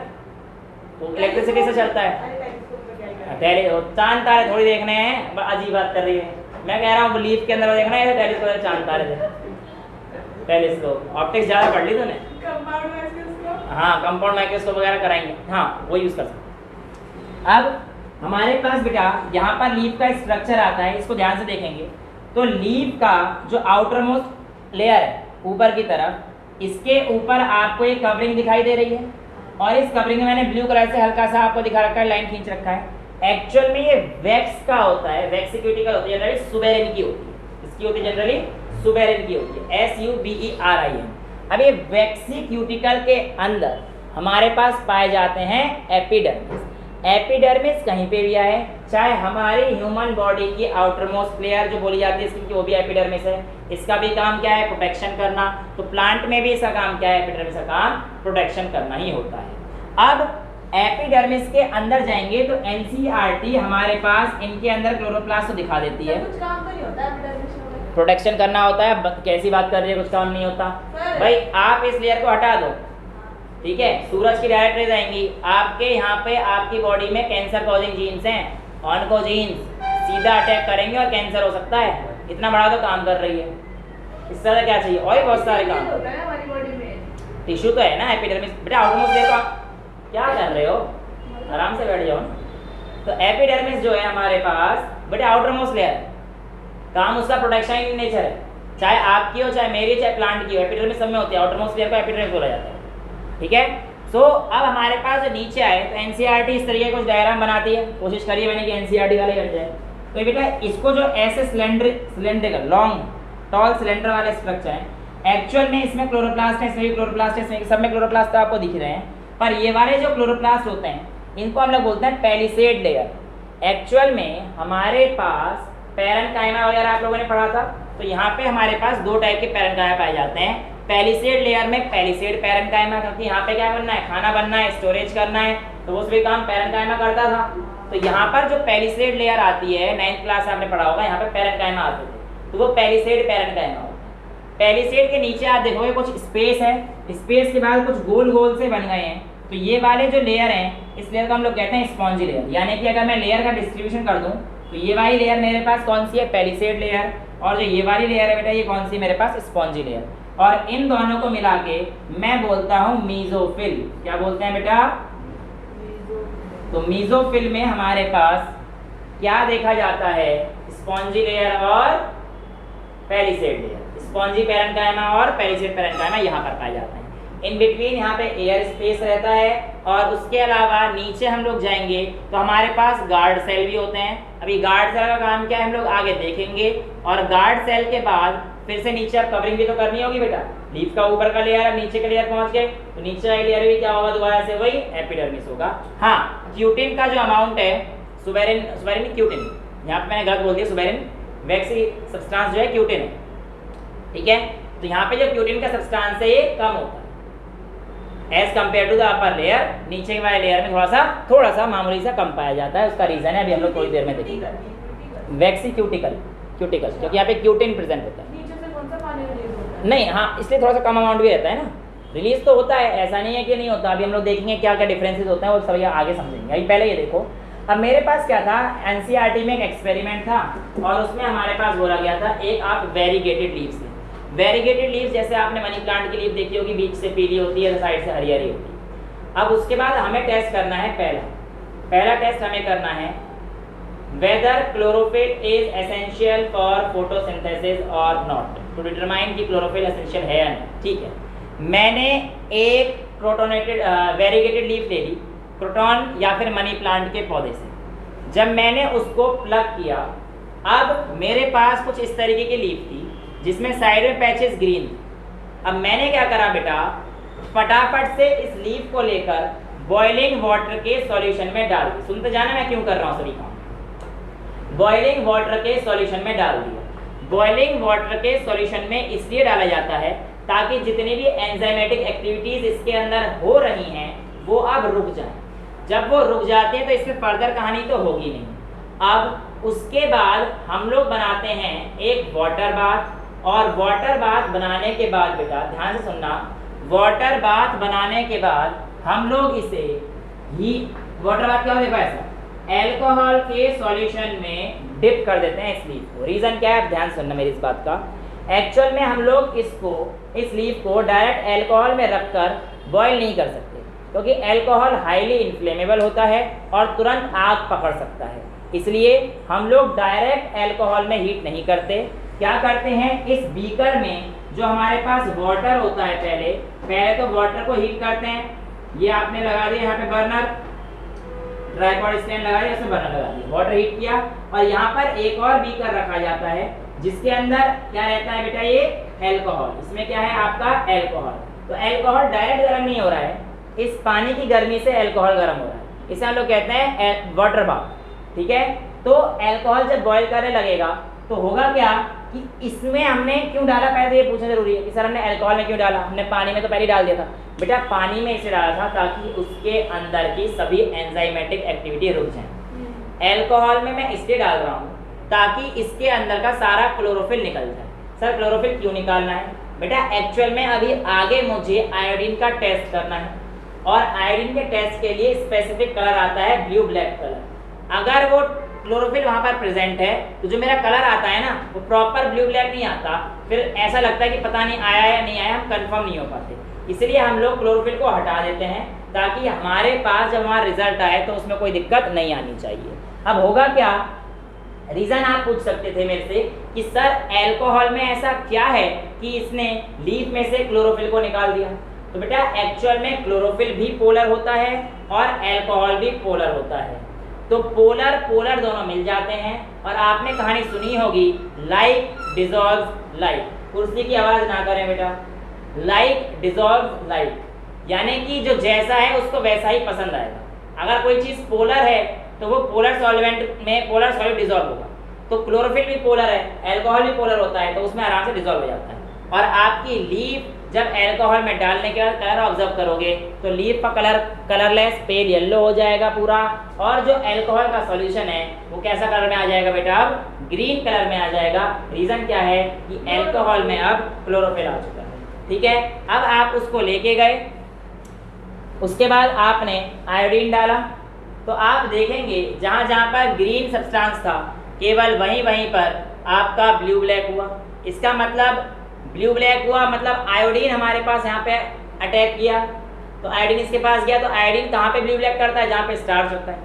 वो इलेक्ट्रिसिटी से चलता है। पहले चांद तारे थोड़ी देखने हैं, अजीब बात कर रही है। मैं कह रहा हूँ लीफ के अंदर देखना है, टेलीस्कोप चांद तारे थे। टेलीस्कोप ऑप्टिक्स ज़्यादा पढ़ ली तूने। हाँ कंपाउंड माइक्रोस्कोप वगैरह कराएंगे, हाँ वो यूज़ कर सकते। अब हमारे पास बेटा यहाँ पर लीफ का स्ट्रक्चर आता है, इसको ध्यान से देखेंगे तो लीफ का जो आउटर मोस्ट लेयर है ऊपर की तरफ, इसके ऊपर आपको एक कवरिंग दिखाई दे रही है और इस कवरिंग में मैंने ब्लू कलर से हल्का सा आपको दिखा रखा है, लाइन खींच रखा है। एक्चुअल में ये वैक्स का होता है, वैक्स क्यूटिकल होती है, जनरली सुबेरिन की होती है। इसकी होती है जनरली सुबेरिन की होती है, SUBERIN। अब ये वैक्सी क्यूटिकल के अंदर हमारे पास पाए जाते हैं एपिडर्मिस। एपिडर्मिस कहीं पे भी आए, चाहे हमारी ह्यूमन बॉडी की आउटर मोस्ट लेयर जो बोली जाती है इसकी, वो भी एपिडर्मिस है। इसका भी काम क्या है? प्रोटेक्शन करना। तो प्लांट में भी इसका काम क्या है? एपिडर्मिस का काम प्रोटेक्शन करना ही होता है। अब एपिडर्मिस के अंदर जाएंगे तो NCERT हमारे पास इनके अंदर क्लोरोप्लास्ट तो दिखा देती है। कुछ काम तो नहीं होता एपिडर्मिस में? प्रोटेक्शन करना होता है। कैसी बात कर रही है, कुछ काम नहीं होता भाई। आप इस लेयर को हटा दो, ठीक है, सूरज की डायरेक्ट रेज आएंगी आपके यहाँ पे, आपकी बॉडी में कैंसर कॉजिंग जीन्स हैं, ऑन्कोजीन्स, सीधा अटैक करेंगे और कैंसर हो सकता है। इतना बड़ा तो काम कर रही है, इससे ज़्यादा क्या चाहिए? और बहुत सारे काम होता है हमारी बॉडी में। टिश्यू तो है ना एपिडर्मिस। बेटा आउटमोस्ट लेयर को क्या कर रहे हो, आराम से बैठ जाओ। तो एपिडर्मिस जो है हमारे पास बेटा आउटर मोस्ट लेयर, काम उसका प्रोटेक्शन इन नेचर है, चाहे आपकी हो चाहे मेरी चाहे प्लांट की हो, एपिडर्मिस सब में होती है। आउटर मोस्ट लेयर को एपिडर्मिस बोला जाता है, ठीक है। सो अब हमारे पास जो नीचे आए तो NCERT इस तरीके कुछ डायग्राम बनाती है, कोशिश करिए मैंने कि NCERT वाले बन जाए। तो बेटा इसको जो ऐसे सिलेंड्रिकल लॉन्ग टॉल सिलेंडर वाले स्ट्रक्चर है, एक्चुअल में इसमें क्लोरोप्लास्ट है, इसमें भी क्लोरोप्लास्ट है, इसमें सब में क्लोरोप्लास्ट आपको दिख रहे हैं। पर ये वाले जो क्लोरोप्लास्ट होते हैं इनको हम लोग बोलते हैं पैलिसेड लेयर। एक्चुअल में हमारे पास पैरेन्काइमा वगैरह आप लोगों ने पढ़ा था, तो यहाँ पे हमारे पास दो टाइप के पैरेन्काइमा पाए जाते हैं। पैलिसेड लेयर में पैलिसेड पैरेन्काइमा, क्योंकि यहाँ पे क्या बनना है? खाना बनना है, स्टोरेज करना है, तो वो सभी काम पैरेन्काइमा करता था। तो यहाँ पर जो पैलिसेड लेयर आती है, 9th क्लास आपने पढ़ा होगा, यहाँ पे पैरेन्काइमा आते थे, तो वो पैलिसेड पैरेन्काइमा होता है। पैलिसेड के नीचे आप देखोगे कुछ स्पेस है, स्पेस के बाद कुछ गोल गोल से बन गए हैं, तो ये वाले जो लेयर हैं इस लेयर को हम लोग कहते हैं स्पॉन्जी लेयर। यानी कि अगर मैं लेयर का डिस्ट्रीब्यूशन कर दूं तो ये वाली लेयर मेरे पास कौन सी है? Palisade layer. और जो ये वाली लेयर है बेटा ये कौन सी मेरे पास? Spongy layer. और इन दोनों को मिला के मैं बोलता हूँ मीजोफिल। क्या बोलते हैं बेटा? तो मीजोफिल में हमारे पास क्या देखा जाता है? स्पॉन्जी लेयर और पैलिसेड लेयर। स्पॉन्जी पैरेन्काइमा और पैलिसेड पैरेन्काइमा यहाँ पर पाए जाते हैं। इन बिटवीन यहाँ पे एयर स्पेस रहता है। और उसके अलावा नीचे हम लोग जाएंगे तो हमारे पास गार्ड सेल भी होते हैं। अभी गार्ड सेल का काम क्या है हम लोग आगे देखेंगे। और गार्ड सेल के बाद फिर से नीचे अब कवरिंग भी तो करनी होगी बेटा। लीफ का ऊपर का लेयर, नीचे का लेयर पहुंच गए तो नीचे वाली लेयर भी क्या होगा? दोबारा से वही एपिडर्मिस होगा। हाँ, क्यूटिन का जो अमाउंट है, सुबेरिन क्यूटिन, यहाँ पे मैंने गलत बोल दिया, सुबेरिन वैक्सी सब्सटेंस जो है क्यूटिन है, ठीक है। तो यहाँ पे जो क्यूटिन का सब्सटेंस है ये कम होता है as compare to the upper layer. नीचे वाले लेयर में थोड़ा सा मामूली सा कम पाया जाता है। उसका रीजन है अभी हम लोग थोड़ी देर में देखेंगे। वैक्सी क्यूटिकल क्योंकि यहाँ पे क्यूटिन प्रेजेंट होता है। नीचे से कौन सा पानी रिलीज होता है? नहीं, हाँ, इसलिए थोड़ा सा कम अमाउंट भी रहता है ना। रिलीज तो होता है, ऐसा नहीं है कि नहीं होता। अभी हम लोग देखेंगे क्या क्या डिफरेंसेस होते हैं, वो सब आगे समझेंगे। अभी पहले ये देखो, अब मेरे पास क्या था? NCERT में एक एक्सपेरिमेंट था और उसमें हमारे पास बोला गया था एक आप वेरीगेटेड लीव्स। वेरीगेटेड लीव्स जैसे आपने मनी प्लांट की लीव देखी होगी, बीच से पीली होती है, साइड से हरी हरी होती है। अब उसके बाद हमें टेस्ट करना है, पहला टेस्ट हमें करना है whether chlorophyll is essential for photosynthesis और नॉट, टू डिटरमाइन कि क्लोरोफिल एसेंशियल है या नहीं, ठीक है। मैंने एक प्रोटोनेटेड वेरीगेटेड लीफ ले ली, क्रोटॉन या फिर मनी प्लांट के पौधे से। जब मैंने उसको प्लग किया, अब मेरे पास कुछ इस तरीके की लीफ थी जिसमें साइड में पैचेस ग्रीन थे। अब मैंने क्या करा बेटा, फटाफट से इस लीफ को लेकर बॉइलिंग वाटर के सॉल्यूशन में डाल दी। सुनते जाना मैं क्यों कर रहा हूँ सभी काम। बॉइलिंग वाटर के सॉल्यूशन में डाल दिया। बॉइलिंग वाटर के सॉल्यूशन में इसलिए डाला जाता है ताकि जितनी भी एंजाइमेटिक एक्टिविटीज इसके अंदर हो रही हैं वो अब रुक जाएं। जब वो रुक जाते हैं तो इसमें फर्दर कहानी तो होगी नहीं। अब उसके बाद हम लोग बनाते हैं एक वाटर बाथ। और वाटर बाथ बनाने के बाद बेटा ध्यान से सुनना, वाटर बाथ बनाने के बाद हम लोग इसे ही वाटर बाथ क्या होता है ऐसा, एल्कोहल के सॉल्यूशन में डिप कर देते हैं इस लीफ को। रीजन क्या है, आप ध्यान सुनना मेरी इस बात का। एक्चुअल में हम लोग इस लीफ को डायरेक्ट एल्कोहल में रखकर बॉयल नहीं कर सकते, क्योंकि एल्कोहल हाईली इन्फ्लेमेबल होता है और तुरंत आग पकड़ सकता है। इसलिए हम लोग डायरेक्ट एल्कोहल में हीट नहीं करते। क्या करते हैं, इस बीकर में जो हमारे पास वाटर होता है, पहले तो वाटर को हीट करते हैं। ये आपने लगा दिया यहाँ पे बर्नर, ट्राइपॉड स्टैंड लगा दिया, उसमें बर्नर लगा दिया, वाटर हीट किया, और यहाँ पर एक और बीकर रखा जाता है जिसके अंदर क्या रहता है बेटा, ये एल्कोहल। इसमें क्या है आपका एल्कोहल। तो एल्कोहल डायरेक्ट गर्म नहीं हो रहा है, इस पानी की गर्मी से एल्कोहल गर्म हो रहा है, इसे हम लोग कहते हैं वाटर बाथ। ठीक है, तो एल्कोहल जब बॉयल करने लगेगा तो होगा क्या कि इसमें हमने क्यों डाला, पहले ये पूछना जरूरी है कि सर हमने एल्कोहल में क्यों डाला, हमने पानी में तो पहले डाल दिया था। बेटा पानी में इसे डाला था ताकि उसके अंदर की सभी एंजाइमेटिक एक्टिविटी रुक जाए। एल्कोहल में मैं इसलिए डाल रहा हूँ ताकि इसके अंदर का सारा क्लोरोफिल निकल जाए। सर क्लोरोफिल क्यों निकालना है बेटा, एक्चुअल में अभी आगे मुझे आयोडीन का टेस्ट करना है, और आयोडीन के टेस्ट के लिए स्पेसिफिक कलर आता है ब्लू ब्लैक कलर। अगर वो क्लोरोफिल वहाँ पर प्रेजेंट है तो जो मेरा कलर आता है ना वो प्रॉपर ब्लू ब्लैक नहीं आता, फिर ऐसा लगता है कि पता नहीं आया या नहीं आया, हम कंफर्म नहीं हो पाते। इसलिए हम लोग क्लोरोफिल को हटा देते हैं ताकि हमारे पास जब हमारा रिजल्ट आए तो उसमें कोई दिक्कत नहीं आनी चाहिए। अब होगा क्या, रीजन आप पूछ सकते थे मेरे से कि सर एल्कोहल में ऐसा क्या है कि इसने लीफ में से क्लोरोफिल को निकाल दिया। तो बेटा एक्चुअल में क्लोरोफिल भी पोलर होता है और एल्कोहल भी पोलर होता है, तो पोलर पोलर दोनों मिल जाते हैं। और आपने कहानी सुनी होगी लाइक डिसॉल्व लाइक, कुर्सी की आवाज ना करें बेटा, लाइक डिसॉल्व लाइक, यानी कि जो जैसा है उसको वैसा ही पसंद आएगा। अगर कोई चीज पोलर है तो वो पोलर सॉल्वेंट में पोलर सॉल्यूट डिसॉल्व होगा, तो क्लोरोफिल भी पोलर है, एल्कोहल भी पोलर होता है, तो उसमें आराम से डिसॉल्व हो जाता है। और आपकी लीफ जब एल्कोहल में डालने के बाद कलर ऑब्जर्व करोगे तो लीफ का कलर कलरलेस पेल येलो हो जाएगा पूरा, और जो एल्कोहल का सॉल्यूशन है वो कैसा कलर में आ जाएगा बेटा, अब ग्रीन कलर में आ जाएगा। रीजन क्या है कि एल्कोहल में अब क्लोरोफिल आ चुका है। ठीक है, अब आप उसको लेके गए, उसके बाद आपने आयोडीन डाला, तो आप देखेंगे जहाँ जहाँ पर ग्रीन सब्सटेंस था केवल वहीं वहीं पर आपका ब्लू ब्लैक हुआ। इसका मतलब ब्लू ब्लैक हुआ मतलब आयोडीन हमारे पास यहाँ पे अटैक किया, तो आयोडीन इसके पास गया, तो आयोडीन कहाँ पे ब्लू ब्लैक करता है, जहाँ पे स्टार्च होता है।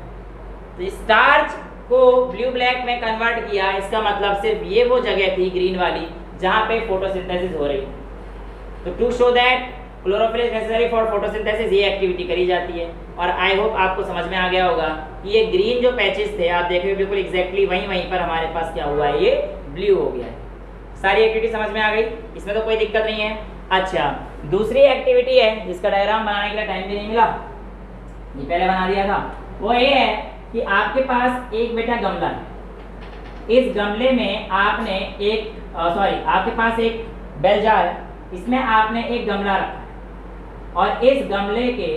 तो स्टार्च को ब्लू ब्लैक में कन्वर्ट किया, इसका मतलब सिर्फ ये वो जगह थी ग्रीन वाली जहाँ पे फोटोसिंथेसिस हो रही है। तो to show that chlorophyll is necessary for photosynthesis, ये एक्टिविटी करी जाती है। और आई होप आपको समझ में आ गया होगा कि ये ग्रीन जो पैचेस थे आप देख रहे हो बिल्कुल एग्जैक्टली वहीं वहीं पर हमारे पास क्या हुआ है, ये ब्लू हो गया है। सारी एक्टिविटी समझ में आ गई, इसमें तो कोई दिक्कत नहीं है। अच्छा, दूसरी एक्टिविटी है जिसका डायग्राम बनाने के लिए टाइम भी नहीं मिला, ये पहले बना दिया था, वो ये है कि आपके पास एक बेटा गमला है, इस गमले में आपने आपके पास एक बेल जार है, इसमें आपने एक गमला रखा है, और इस गमले के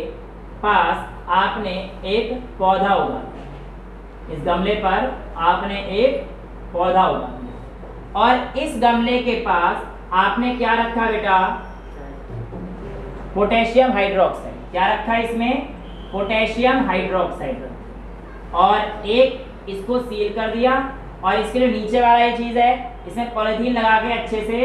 पास आपने एक पौधा उगा दिया। इस गमले पर आपने एक पौधा उगा दिया, और इस गमले के पास आपने क्या रखा बेटा, पोटेशियम हाइड्रोक्साइड। क्या रखा है इसमें, पोटेशियम हाइड्रोक्साइड, और एक इसको सील कर दिया, और इसके लिए नीचे वाला ये चीज है, इसमें पॉलीथीन लगा के अच्छे से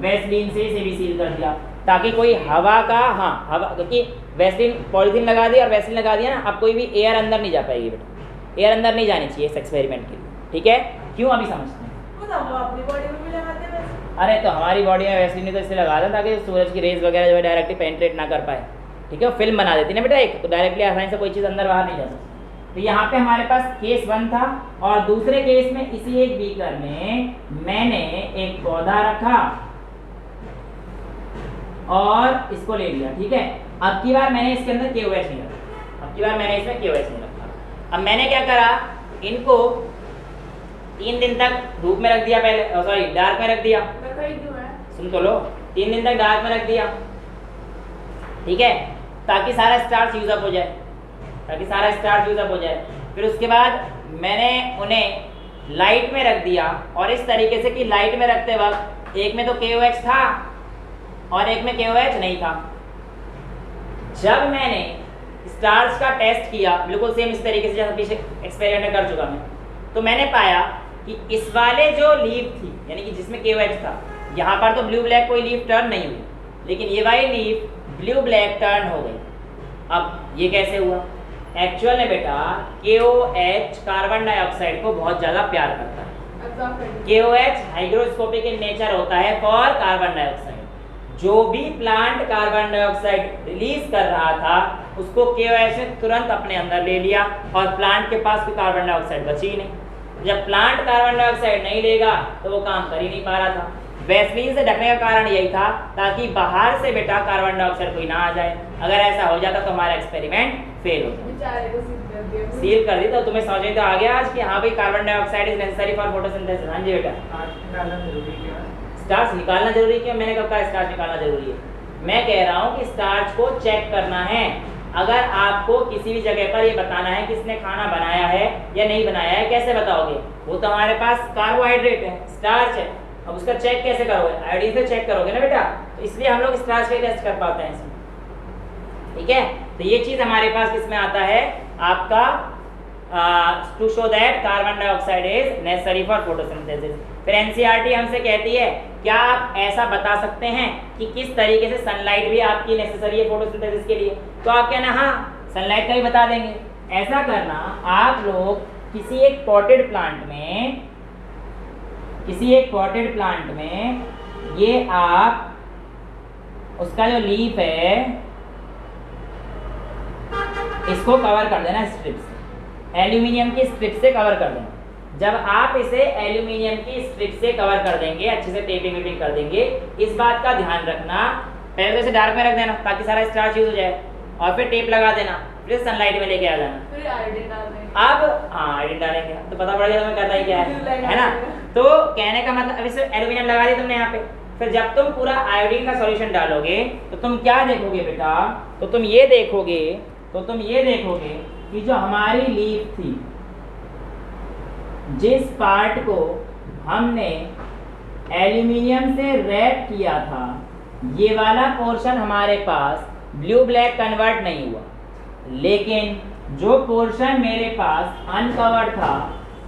वैसलीन से इसे भी सील कर दिया, ताकि कोई हवा का हवा, क्योंकि वैसलीन पॉलीथीन लगा दी और वैसलीन लगा दिया ना, अब कोई भी एयर अंदर नहीं जा पाएगी बेटा, एयर अंदर नहीं जानी चाहिए इस एक्सपेरिमेंट के लिए। ठीक है, क्यों अभी समझते हैं। अपनी बॉडी में भी लगाते हैं वैसे? अरे तो हमारी बॉडी में वैसलीन तो इससे लगा था ताकि सूरज की रेज वगैरह जो है डायरेक्टली पेनिट्रेट ना कर पाए। ठीक है, फिल्म बना देती ना बेटा एक, तो डायरेक्टली आसानी से कोई चीज़ अंदर बाहर नहीं जा सकती। तो यहाँ पे हमारे पास केस 1 था, और दूसरे केस में इसी एक बीकर में मैंने एक पौधा रखा और इसको ले लिया। ठीक है, अब की बार मैंने इसके अंदर KOH नहीं रखा, अब मैंने क्या करा, इनको 3 दिन तक धूप में रख दिया, पहले डार्क में रख दिया, सुन तो लो, 3 दिन तक डार्क में रख दिया। ठीक है, ताकि सारा स्टार्च यूज अप हो जाए, फिर उसके बाद मैंने उन्हें लाइट में रख दिया, और इस तरीके से कि लाइट में रखते वक्त एक में तो KOH था और एक में KOH नहीं था। जब मैंने स्टार्च का टेस्ट किया बिल्कुल सेम इस तरीके से जैसा पीछे एक्सपेरिमेंट कर चुका मैं, तो मैंने पाया कि इस वाले जो लीफ थी यानी कि जिसमें KOH था, यहाँ पर तो ब्लू ब्लैक कोई लीफ टर्न नहीं हुई, लेकिन ये वाली लीफ ब्लू ब्लैक टर्न हो गई। अब ये कैसे हुआ? एक्चुअल में बेटा KOH कार्बन डाइऑक्साइड को बहुत ज़्यादा प्यार करता है। KOH हाइग्रोस्कोपिक इन नेचर होता है फॉर कार्बन डाइऑक्साइड। जो भी प्लांट कार्बन डाइऑक्साइड रिलीज कर रहा था उसको KOH ने तुरंत अपने अंदर ले लिया और प्लांट के पास कोई कार्बन डाइऑक्साइड बची ही नहीं। जब प्लांट कार्बन डाइऑक्साइड नहीं लेगा तो वो काम कर ही नहीं पा रहा था। वैसलीन से ढकने का कारण यही था ताकि बाहर से बेटा कार्बन डाइऑक्साइड कोई ना आ जाए। अगर ऐसा हो जाता तो हमारा एक्सपेरिमेंट फेल होता। सील कर दी तो तुम्हें समझ में तो आ गया आज कि हाँ भाई carbon dioxide is necessary for photosynthesis. हाँ जी बेटा, स्टार्च निकालना जरूरी क्यों? मैंने कब कहा स्टार्च निकालना जरूरी है? मैं कह रहा हूँ कि स्टार्च को चेक करना है। अगर आपको किसी भी जगह पर ये बताना है कि इसने खाना बनाया है या नहीं बनाया है, कैसे बताओगे? वो तो हमारे पास कार्बोहाइड्रेट है, स्टार्च है, अब उसका चेक कैसे करोगे? आयोडीन से चेक करोगे ना बेटा, तो इसलिए हम लोग स्टार्च का टेस्ट कर पाते हैं इसमें। ठीक है, तो ये चीज हमारे पास किसमें आता है आपका to show that carbon dioxide is necessary for photosynthesis. फिर एनसीईआरटी हमसे कहती है क्या आप ऐसा बता सकते हैं कि किस तरीके से सनलाइट भी आपकी नेसेसरी है फोटोसिंथेसिस के लिए? तो आप कहना हाँ सनलाइट का भी बता देंगे। ऐसा करना, आप लोग किसी एक पॉटेड प्लांट में ये आप उसका जो लीफ है इसको कवर कर देना स्ट्रिप से, एल्यूमिनियम की स्ट्रिप से कवर कर देना। जब आप इसे एल्यूमिनियम की स्ट्रिप से कवर कर देंगे, अच्छे से टेपिंग कर देंगे, इस बात का ध्यान रखना पहले तो इसे डार्क में रख देना ताकि सारा स्टार्च यूज हो जाए, और फिर टेप लगा देना, फिर सनलाइट में लेके आ जाना। फिर आयोडीन डाल देंगे। अब हाँ आयोडीन डालेंगे तो पता पड़ गया तुम्हें करना ही क्या है ना? तो कहने का मतलब अभी सिर्फ एल्यूमिनियम लगा दिया तुमने यहाँ पे, फिर जब तुम पूरा आयोडीन का सॉल्यूशन डालोगे तो तुम क्या देखोगे बेटा? तो तुम ये देखोगे कि जो हमारी लीफ थी, जिस पार्ट को हमने एल्यूमिनियम से रैप किया था, ये वाला पोर्शन हमारे पास ब्लू ब्लैक कन्वर्ट नहीं हुआ, लेकिन जो पोर्शन मेरे पास अनकवर्ड था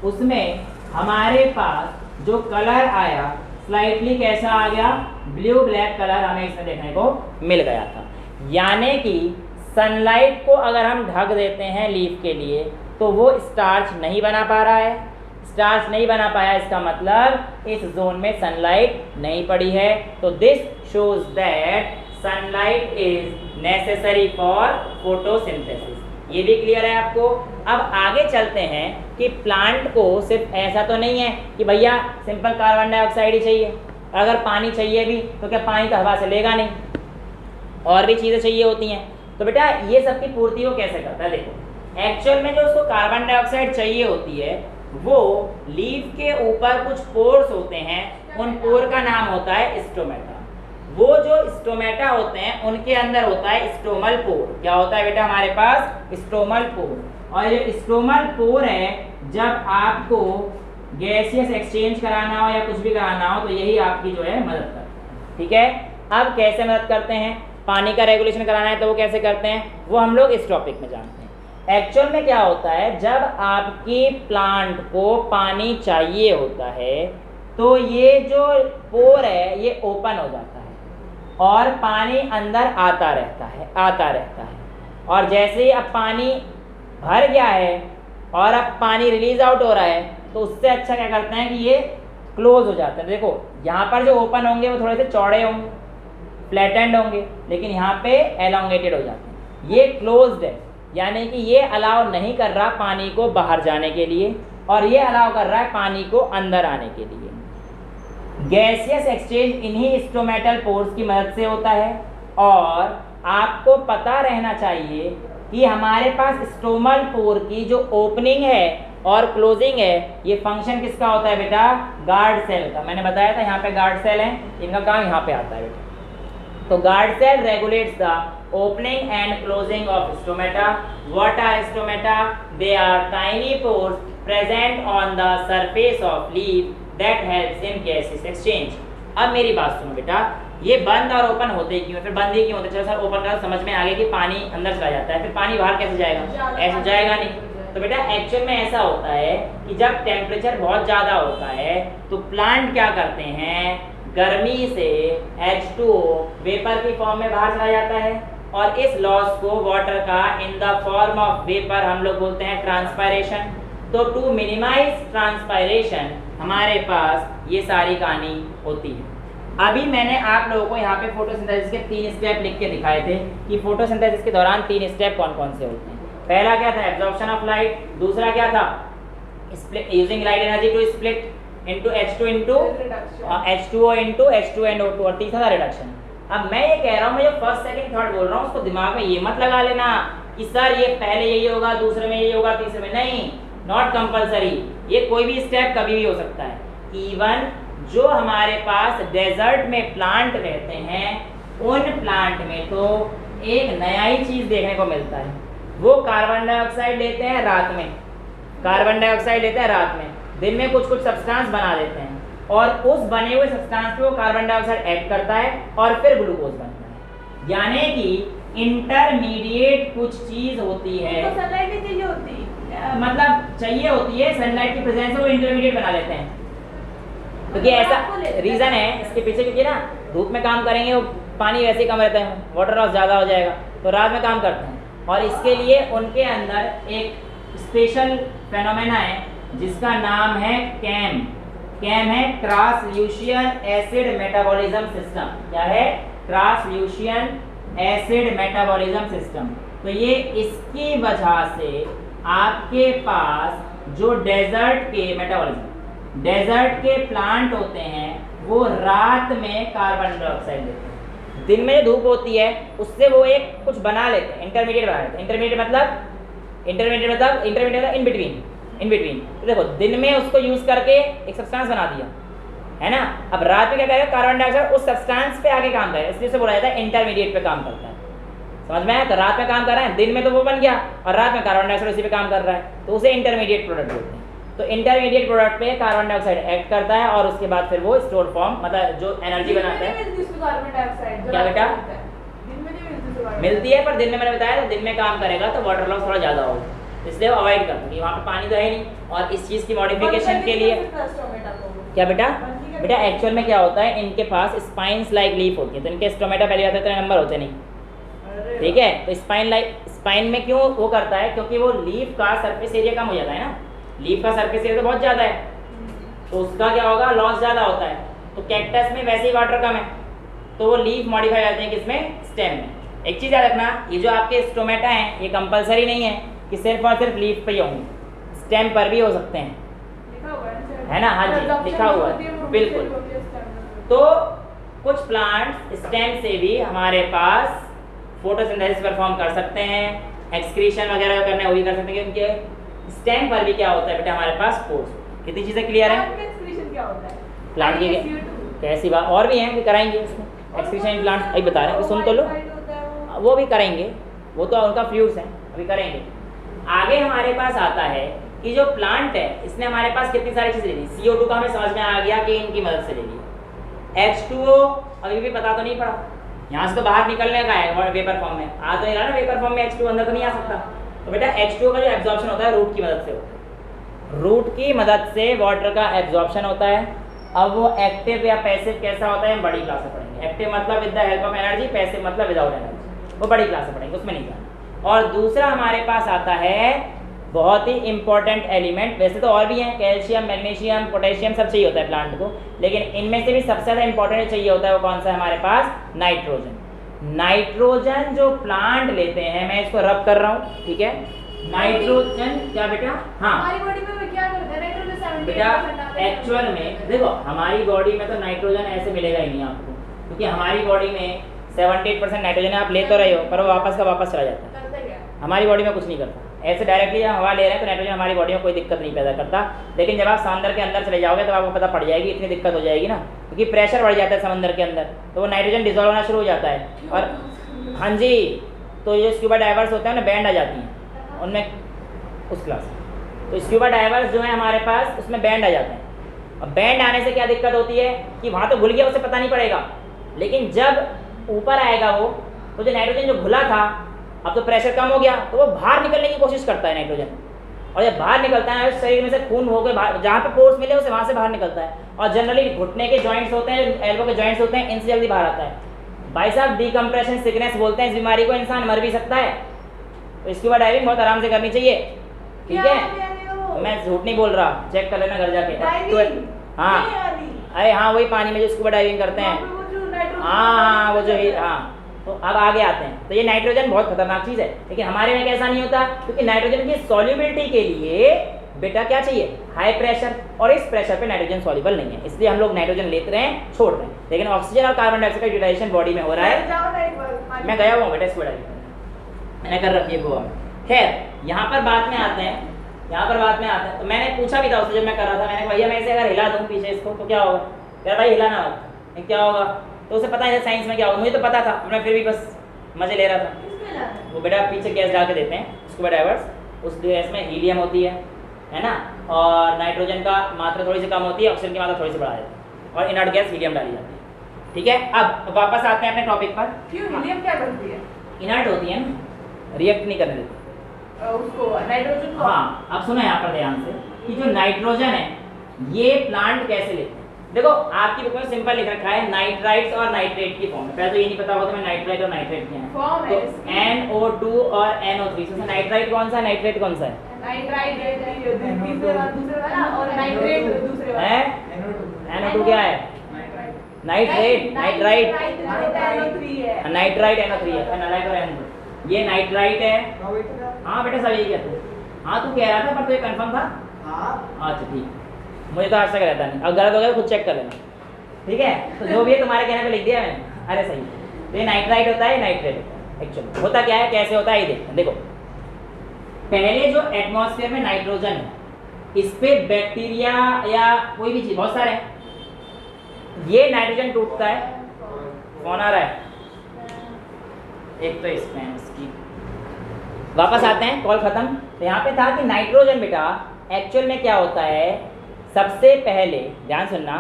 उसमें हमारे पास जो कलर आया स्लाइटली कैसा आ गया? ब्लू ब्लैक कलर हमें इसमें देखने को मिल गया था। यानी कि सनलाइट को अगर हम ढक देते हैं लीफ के लिए तो वो स्टार्च नहीं बना पा रहा है। स्टार्च नहीं बना पाया, इसका मतलब इस जोन में सनलाइट नहीं पड़ी है। तो this shows that sunlight is necessary for photosynthesis. ये भी क्लियर है आपको? अब आगे चलते हैं कि प्लांट को सिर्फ ऐसा तो नहीं है कि भैया सिंपल कार्बन डाइऑक्साइड ही चाहिए, अगर पानी चाहिए भी तो क्या पानी तो हवा से लेगा नहीं, और भी चीज़ें चाहिए होती हैं। तो बेटा ये सब की पूर्ति वो कैसे करता है? देखो एक्चुअल में जो उसको कार्बन डाइऑक्साइड चाहिए होती है वो लीफ के ऊपर कुछ पोर्स होते हैं, उन पोर का नाम होता है स्टोमेटा। वो जो स्टोमेटा होते हैं उनके अंदर होता है स्टोमल पोर। क्या होता है बेटा हमारे पास? स्टोमल पोर। और ये स्टोमल पोर है, जब आपको गैसियस एक्सचेंज कराना हो या कुछ भी कराना हो तो यही आपकी जो है मदद करता है। ठीक है, अब कैसे मदद करते हैं? पानी का रेगुलेशन कराना है तो वो कैसे करते हैं वो हम लोग इस टॉपिक में जानते हैं। एक्चुअल में क्या होता है, जब आपकी प्लांट को पानी चाहिए होता है तो ये जो पोर है ये ओपन हो जाता है और पानी अंदर आता रहता है। और जैसे ही अब पानी भर गया है और अब पानी रिलीज आउट हो रहा है तो उससे अच्छा क्या करते हैं कि ये क्लोज हो जाते हैं। देखो यहाँ पर जो ओपन होंगे वो थोड़े से चौड़े होंगे, फ्लैटेंड होंगे, लेकिन यहाँ पे एलोंगेटेड हो जाते हैं। ये क्लोज्ड है, यानी कि ये अलाउ नहीं कर रहा पानी को बाहर जाने के लिए और ये अलाउ कर रहा है पानी को अंदर आने के लिए। गैसियस एक्सचेंज इन्हीं स्टोमेटल पोर्स की मदद से होता है। और आपको पता रहना चाहिए कि हमारे पास स्टोमल पोर की जो ओपनिंग है और क्लोजिंग है ये फंक्शन किसका होता है बेटा? गार्ड सेल का। मैंने बताया था यहाँ पे गार्ड सेल है, इनका काम यहाँ पे आता है बेटा। तो guard cell regulates the opening and closing of stomata. What are stomata? They are tiny pores present on the surface of leaf that helps in gaseous exchange. अब मेरी बात सुनो बेटा, ये बंद और ओपन होते क्यों, फिर बंद ही क्यों होते? चलो सर ओपन का समझ में आ गया कि पानी अंदर चला जाता है, फिर पानी बाहर कैसे जाएगा? ऐसे जाएगा नहीं। तो बेटा एक्चुअल में ऐसा होता है कि जब टेम्परेचर बहुत ज़्यादा होता है तो प्लांट क्या करते हैं, गर्मी से H2O वेपर की फॉर्म में बाहर चला जाता है, और इस लॉस को वाटर का in the form of vapour हम लोग बोलते हैं ट्रांसपायरेशन। तो टू मिनिमाइज ट्रांसपायरेशन हमारे पास ये सारी कहानी होती है। अभी मैंने आप लोगों को यहाँ पे फोटोसिंथेसिस के 3 स्टेप लिख के दिखाए थे कि फोटोसिंथेसिस के दौरान 3 स्टेप कौन कौन से होते हैं। पहला क्या था? Absorption of light. दूसरा क्या था? Using light energy to split into H2 into H2O into H2NO2, और तीसरा था रिडक्शन। अब मैं ये कह रहा हूँ, मैं जो फर्स्ट सेकंड थर्ड बोल रहा हूँ उसको दिमाग में ये मत लगा लेना कि सर ये पहले यही होगा, दूसरे में यही होगा, तीसरे में नहीं। नॉट कंपलसरी, ये कोई भी स्टेप कभी भी हो सकता है। इवन जो हमारे पास डेजर्ट में प्लांट रहते हैं उन प्लांट में तो एक नया ही चीज़ देखने को मिलता है। वो कार्बन डाइऑक्साइड लेते हैं रात में, कार्बन डाइऑक्साइड लेते हैं रात में, दिन में कुछ कुछ सब्सटेंस बना देते हैं, और उस बने हुए सब्सटेंस पे वो कार्बन डाइऑक्साइड ऐड करता है और फिर ग्लूकोज बनता है। यानी कि इंटरमीडिएट कुछ चीज़ होती है, तो सनलाइट भी चाहिए होती है, मतलब चाहिए होती है, सनलाइट की प्रेजेंस में वो इंटरमीडिएट बना लेते हैं। क्योंकि ऐसा रीज़न है इसके पीछे, क्योंकि ना धूप में काम करेंगे वो पानी वैसे ही कम रहता है, वाटर लॉस ज़्यादा हो जाएगा, तो रात में काम करते हैं। और इसके लिए उनके अंदर एक स्पेशल फेनोमेना है जिसका नाम है कैम। कैम है ट्रांसल्यूशियन एसिड मेटाबॉलिज्म सिस्टम। क्या है? ट्रांसल्यूशियन एसिड मेटाबॉलिज्म सिस्टम। तो ये इसकी वजह से आपके पास जो डेजर्ट के मेटाबॉलिज्म, डेजर्ट के प्लांट होते हैं वो रात में कार्बन डाइऑक्साइड लेते हैं, दिन में जो धूप होती है उससे वो एक कुछ बना लेते हैं, इंटरमीडिएट बना लेते हैं। इंटरमीडिएट मतलब इन बिटवीन, इन बिटवीन। तो देखो दिन में उसको यूज करके एक सब्सटेंस बना दिया है ना, अब रात में क्या करेगा, कार्बन डाइऑक्साइड उस सब्सटेंस पे आगे काम करेगा, इसलिए से बोला जाता है इंटरमीडिएट पे काम करता है। समझ में आया? तो रात में काम कर रहा है, दिन में तो वो बन गया और रात में कार्बन डाइऑक्साइड उसी पे काम कर रहा है, तो उसे इंटरमीडिएट प्रोडक्ट बोलते हैं। तो इंटरमीडिएट प्रोडक्ट पे कार्बन डाइऑक्साइड एक्ट करता है और उसके बाद फिर वो स्टोर फॉर्म, मतलब जो एनर्जी बनाता है। कार्बन डाइऑक्साइड क्या बेटा? दिन में नहीं मिलती है, पर दिन में मैंने बताया तो दिन में काम करेगा तो वाटर लॉस थोड़ा ज़्यादा होगा, इसलिए अवॉइड करते हैं। वहाँ पे पानी तो है नहीं, और इस चीज़ की मॉडिफिकेशन के लिए क्या बेटा? बेटा एक्चुअल में क्या होता है, इनके पास स्पाइन्स लाइक लीफ होती है, तो इनके स्टोमेटा पहले आते हैं नंबर होते नहीं, ठीक है? तो स्पाइन में क्यों वो करता है, क्योंकि वो लीफ का सरफेस एरिया कम हो जाता है ना, लीफ का सरफेस एरिया तो बहुत ज़्यादा है, तो उसका क्या होगा, लॉस ज़्यादा होता है। तो कैक्टस में वैसे ही वाटर कम है, तो वो लीफ मॉडिफाई जाते हैं किसमें, स्टेम में। एक चीज़ याद रखना, ये जो आपके स्टोमेटा हैं ये कंपलसरी नहीं है कि सिर्फ और सिर्फ लीफ पे ही होंगे, स्टेम पर भी हो सकते हैं, है ना? हाँ जी, लिखा हुआ है बिल्कुल। तो कुछ प्लांट्स स्टेम से भी हमारे पास फोटोसिंथेसिस परफॉर्म कर सकते हैं, एक्सक्रीशन वगैरह करना है वो भी कर सकते हैं। उनके स्टेम पर भी क्या होता है बेटा, हमारे पास फोर्स। कितनी चीज़ें क्लियर है? प्लांट की कैसी बात, और भी हैं कि कराएंगे उसमें एक्सक्रीशन प्लांट, अभी बता रहे हैं, सुन तो लो, वो भी करेंगे, वो तो उनका फ्यूल्स हैं, अभी करेंगे। आगे हमारे पास आता है कि जो प्लांट है इसने हमारे पास कितनी सारी चीज़ें ले ली। CO2 का हमें समझ में आ गया कि इनकी मदद से ले ली। H2O अभी भी पता तो नहीं पड़ा, यहाँ से तो बाहर निकलने का है वेपर फॉर्म में, आ तो नहीं रहा ना वेपर फॉर्म में, H2O अंदर तो नहीं आ सकता। तो बेटा H2O का जो एब्जॉर्प्शन होता है रूट की मदद से होता है, रूट की मदद से वाटर का एब्जॉर्प्शन होता है। अब वो एक्टिव या पैसिव कैसा होता है हम बड़ी क्लास में पढ़ेंगे। एक्टिव मतलब with the help of energy, passive मतलब विदाउट एनर्जी, वो बड़ी क्लास में पढ़ेंगे, उसमें नहीं जाना। और दूसरा हमारे पास आता है बहुत ही इंपॉर्टेंट एलिमेंट, वैसे तो और भी हैं, कैल्शियम, मैग्नीशियम, पोटेशियम सब चाहिए होता है प्लांट को, लेकिन इनमें से भी सबसे ज़्यादा इंपॉर्टेंट चाहिए होता है वो कौन सा है हमारे पास, नाइट्रोजन। नाइट्रोजन जो प्लांट लेते हैं, मैं इसको रब कर रहा हूँ, ठीक है? नाइट्रोजन क्या बेटा? हाँ हमारी बॉडी में क्या करते हैं, नाइट्रोजन बेटा एक्चुअल में देखो हमारी बॉडी में तो नाइट्रोजन ऐसे मिलेगा ही नहीं आपको, क्योंकि हमारी बॉडी में 78% नाइट्रोजन आप ले तो रहे हो, पर वो वापस का वापस चला जाता है। हमारी बॉडी में कुछ नहीं करता, ऐसे डायरेक्टली हम हवा ले रहे हैं तो नाइट्रोजन हमारी बॉडी में कोई दिक्कत नहीं पैदा करता। लेकिन जब आप समंदर के अंदर चले जाओगे तो आपको पता पड़ जाएगी, इतनी दिक्कत हो जाएगी ना, क्योंकि प्रेशर बढ़ जाता है समंदर के अंदर, तो वो नाइट्रोजन डिजॉल्व होना शुरू हो जाता है। और हाँ जी, तो ये स्क्यूबा डाइवर्स होते हैं ना, बैंड आ जाती हैं उनमें उस क्लास, तो स्क्यूबा डाइवर्स जो है हमारे पास उसमें बैंड आ जाते हैं। अब बैंड आने से क्या दिक्कत होती है कि वहाँ तो घुल गया, उसे पता नहीं पड़ेगा, लेकिन जब ऊपर आएगा वो, तो जो नाइट्रोजन जो घुला था, अब तो प्रेशर कम हो गया, तो वो बाहर निकलने की कोशिश करता है नाइट्रोजन। और जब बाहर निकलता है शरीर में से खून होकर बाहर, जहाँ पे फोर्स मिले उसे वहाँ से बाहर निकलता है। और जनरली घुटने के जॉइंट्स होते हैं, एल्बो के जॉइंट्स होते हैं, इनसे जल्दी बाहर आता है। भाई साहब डिकम्प्रेशन सिकनेस बोलते हैं इस बीमारी को, इंसान मर भी सकता है। तो स्कूबा डाइविंग बहुत आराम से करनी चाहिए, ठीक है। मैं झूठ नहीं बोल रहा, चेक कर लेना घर जाके। हाँ अरे हाँ, वही पानी में जो स्कूबा डाइविंग करते हैं। हाँ वो जो हाँ, तो अब आगे आते हैं। तो ये नाइट्रोजन बहुत खतरनाक चीज़ है, लेकिन हमारे में कैसा नहीं होता, क्योंकि नाइट्रोजन की सॉल्युबिलिटी के लिए बेटा क्या चाहिए, हाई प्रेशर, और इस प्रेशर पे नाइट्रोजन सॉल्युबल नहीं है, इसलिए हम लोग नाइट्रोजन लेते रहे हैं, छोड़ रहे हैं। लेकिन ऑक्सीजन और कार्बन डाइऑक्साइड का यूटिलाइजेशन बॉडी में हो रहा है। मैं गया हुआ हूँ बेटा स्कूबा डाइविंग, मैंने कर रखी है गोवा में। खैर यहाँ पर बात में आते हैं, तो मैंने पूछा भी था उससे जब मैं कर रहा था, मैंने कहा भैया मैं इसे अगर हिला दूँ पीछे इसको तो क्या होगा, कह रहा भाई हिलाना मत, क्या होगा। तो उसे पता है साइंस में क्या होगा, मुझे तो पता था, मैं फिर भी बस मजे ले रहा था। वो बेटा पीछे गैस डाल के देते हैं स्कूबा डाइवर्स, उस गैस में हीलियम होती है ना, और नाइट्रोजन का मात्रा थोड़ी सी कम होती है, ऑक्सीजन की मात्रा थोड़ी सी बढ़ा देते हैं, और इनर्ट गैस हीलियम डाली जाती है, ठीक है। अब वापस आते हैं अपने टॉपिक पर। क्यों हीलियम क्या करती है? इनर्ट होती है ना, रिएक्ट नहीं करने देती उसको, नाइट्रोजन को। हाँ अब सुनो यहाँ पर ध्यान से कि जो नाइट्रोजन है ये प्लांट कैसे लेते हैं। देखो आपकी बुक में सिंपल लिख रखा है नाइट्राइट्स और नाइट्रेट की फॉर्म में, पहले तो ये नहीं पता होगा मैं नाइट्राइट और नाइट्रेट क्या है। फॉर्म है इसकी। NO2 और NO3, तो नाइट्राइट कौन सा है, नाइट्रेट कौन सा है? नाइट्राइट तीसरे वाला और नाइट्रेट दूसरे वाला है। NO2 क्या है? नाइट्रेट, नाइट्राइट, नाइट्राइट NO3 है, नाइट्राइट और NO2, ये नाइट्राइट है। हाँ बेटा सब यही कहते हैं। हाँ तू कह रहा था पर तो ये कंफर्म था। हाँ अच्छा ठीक, मुझे तो आज तक रहता नहीं, अब गलत हो गया खुद चेक कर लेना, ठीक है। तो जो भी है तुम्हारे कहने पे लिख दिया मैंने, अरे सही। तो ये नाइट्राइट होता है, नाइट्रेट होता है। एक्चुअली होता क्या है, कैसे होता है ये देखते हैं। देखो पहले जो एटमॉस्फेयर में नाइट्रोजन है, इस पे बैक्टीरिया या कोई भी चीज, बहुत सारे हैं, ये नाइट्रोजन टूटता है, कौन आ रहा है, एक तो इसमें इसकी। वापस आते हैं, कॉल खत्म। तो यहाँ पे था कि नाइट्रोजन बेटा एक्चुअल में क्या होता है, सबसे पहले ध्यान सुनना,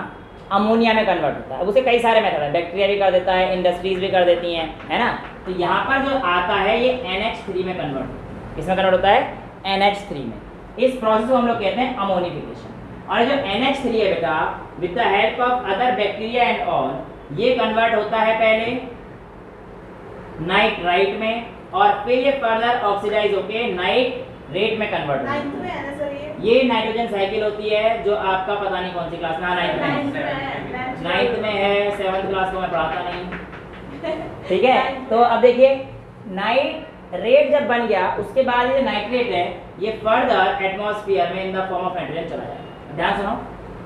अमोनिया में कन्वर्ट होता है। अब उसे कई सारे मेथड है, बैक्टीरिया भी कर देता है, इंडस्ट्रीज भी कर देती हैं, है ना। तो यहाँ पर जो आता है ये NH3 में कन्वर्ट होता है। किसमें कन्वर्ट होता है? NH3 में। इस प्रोसेस को हम लोग कहते हैं अमोनिफिकेशन। और जो NH3 है बेटा, with the help of other bacteria and all, ये कन्वर्ट होता है पहले नाइट्राइट में, और फिर ये फर्दर ऑक्सीडाइज होके नाइट्रेट में कन्वर्ट होता है। ये नाइट्रोजन साइकिल होती है जो आपका पता नहीं कौन सी क्लास में, नाइन्थ में है, 7th क्लास को मैं पढ़ाता नहीं, ठीक है। तो अब देखिए नाइट्रेट जब बन गया उसके बाद ये नाइट्रेट है, ये फर्दर एटमॉस्फेयर में in the form of nitrogen चला जाएगा। ध्यान सुनो,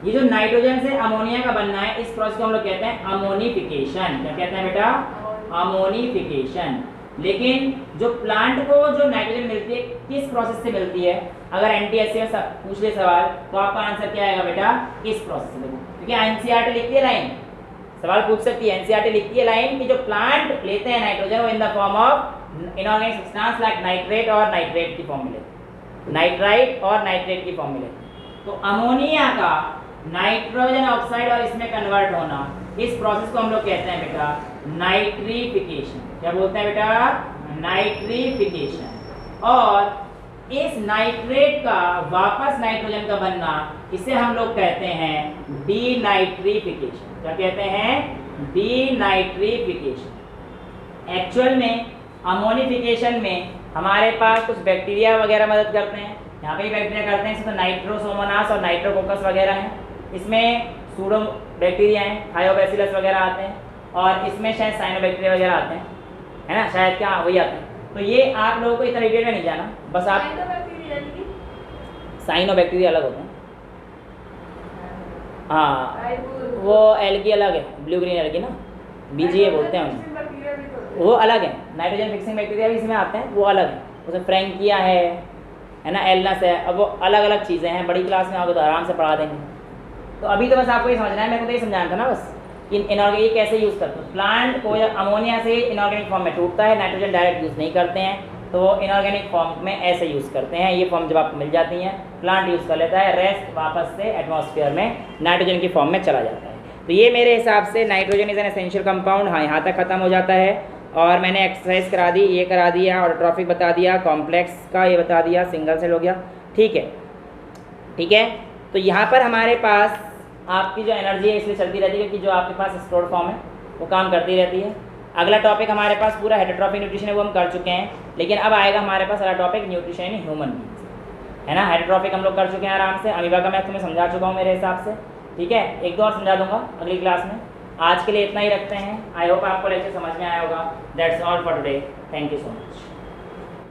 ये जो नाइट्रोजन से अमोनिया का बनना है, इस प्रोसेस को हम लोग कहते हैं अमोनिफिकेशन। क्या कहते हैं बेटा? अमोनिफिकेशन। लेकिन जो प्लांट को जो नाइट्रोजन मिलती है किस प्रोसेस से मिलती है, अगर NTSC में पूछ ले सवाल तो आपका आंसर क्या आएगा बेटा? इस प्रोसेस से। देखो क्योंकि NCERT लिखती है लाइन, सवाल पूछ सकती है, NCERT लिखती है लाइन कि जो प्लांट लेते हैं नाइट्रोजन वो in the form of inorganic substance like nitrate और नाइट्रेट की फॉर्म में लेते, नाइट्राइट और नाइट्रेट की फॉर्म में लेते। तो अमोनिया का नाइट्रोजन ऑक्साइड और इसमें कन्वर्ट होना, इस प्रोसेस को हम लोग कहते हैं बेटा नाइट्रिफिकेशन। क्या बोलते हैं बेटा? नाइट्रिफिकेशन। और इस नाइट्रेट का वापस नाइट्रोजन का बनना, इसे हम लोग कहते हैं डीनाइट्रिफिकेशन। क्या कहते हैं? डीनाइट्रिफिकेशन। एक्चुअल में अमोनिफिकेशन में हमारे पास कुछ बैक्टीरिया वगैरह मदद करते हैं, यहाँ पे ही बैक्टीरिया करते हैं, इसमें तो नाइट्रोसोमोनास और नाइट्रोकोकस वगैरह हैं, इसमें सूडो बैक्टीरिया हैं, थायोबैसिलस वगैरह आते हैं, और इसमें शायद साइनोबैक्टीरिया वगैरह आते हैं, है ना, शायद क्या वही आते हैं। तो ये आप लोगों को इतना डिटेल में नहीं जाना, बस आप साइनोबैक्टीरिया अलग होते हैं। हाँ वो एल्गी अलग है, ब्लू ग्रीन एल्गी ना, BGA बोलते हैं उन्हें, वो अलग है। नाइट्रोजन फिक्सिंग बैक्टीरिया भी इसमें आते हैं, वो अलग है, उसमें फ्रैंकिया है ना, एलनस है। अब वो अलग अलग चीज़ें हैं, बड़ी क्लास में आपको तो आराम से पढ़ा देंगे। तो अभी तो बस आपको ये समझना है, मेरे को तो ये समझाना था ना बस कि इनऑर्गेनिक कैसे यूज़ करते हैं। प्लांट को जब अमोनिया से इनऑर्गेनिक फॉर्म में टूटता है, नाइट्रोजन डायरेक्ट यूज़ नहीं करते हैं, तो वो इनऑर्गेनिक फॉर्म में ऐसे यूज़ करते हैं। ये फॉर्म जब आपको मिल जाती हैं, प्लांट यूज़ कर लेता है, रेस्ट वापस से एटमॉस्फेयर में नाइट्रोजन की फॉर्म में चला जाता है। तो ये मेरे हिसाब से nitrogen is an essential compound, हाँ यहाँ तक खत्म हो जाता है। और मैंने एक्सरसाइज करा दी, ये करा दिया, ऑटोट्रॉफिक बता दिया, कॉम्प्लेक्स का ये बता दिया, सिंगल सेल हो गया, ठीक है। ठीक है, तो यहाँ पर हमारे पास आपकी जो एनर्जी है इसलिए चलती रहती है क्योंकि जो आपके पास स्टोर्ड फॉर्म है वो काम करती रहती है। अगला टॉपिक हमारे पास पूरा हेटेरोट्रॉफिक न्यूट्रिशन है, वो हम कर चुके हैं, लेकिन अब आएगा हमारे पास अगला topic nutrition in human beings, है ना। हेटेरोट्रॉफिक हम लोग कर चुके हैं आराम से, अमीबा का मैं तुम्हें समझा चुका हूँ मेरे हिसाब से, ठीक है। एक दो और समझा दूंगा अगली क्लास में। आज के लिए इतना ही रखते हैं। आई होप आपको लेक्चर समझ में आया होगा। That's all for today, thank you so much.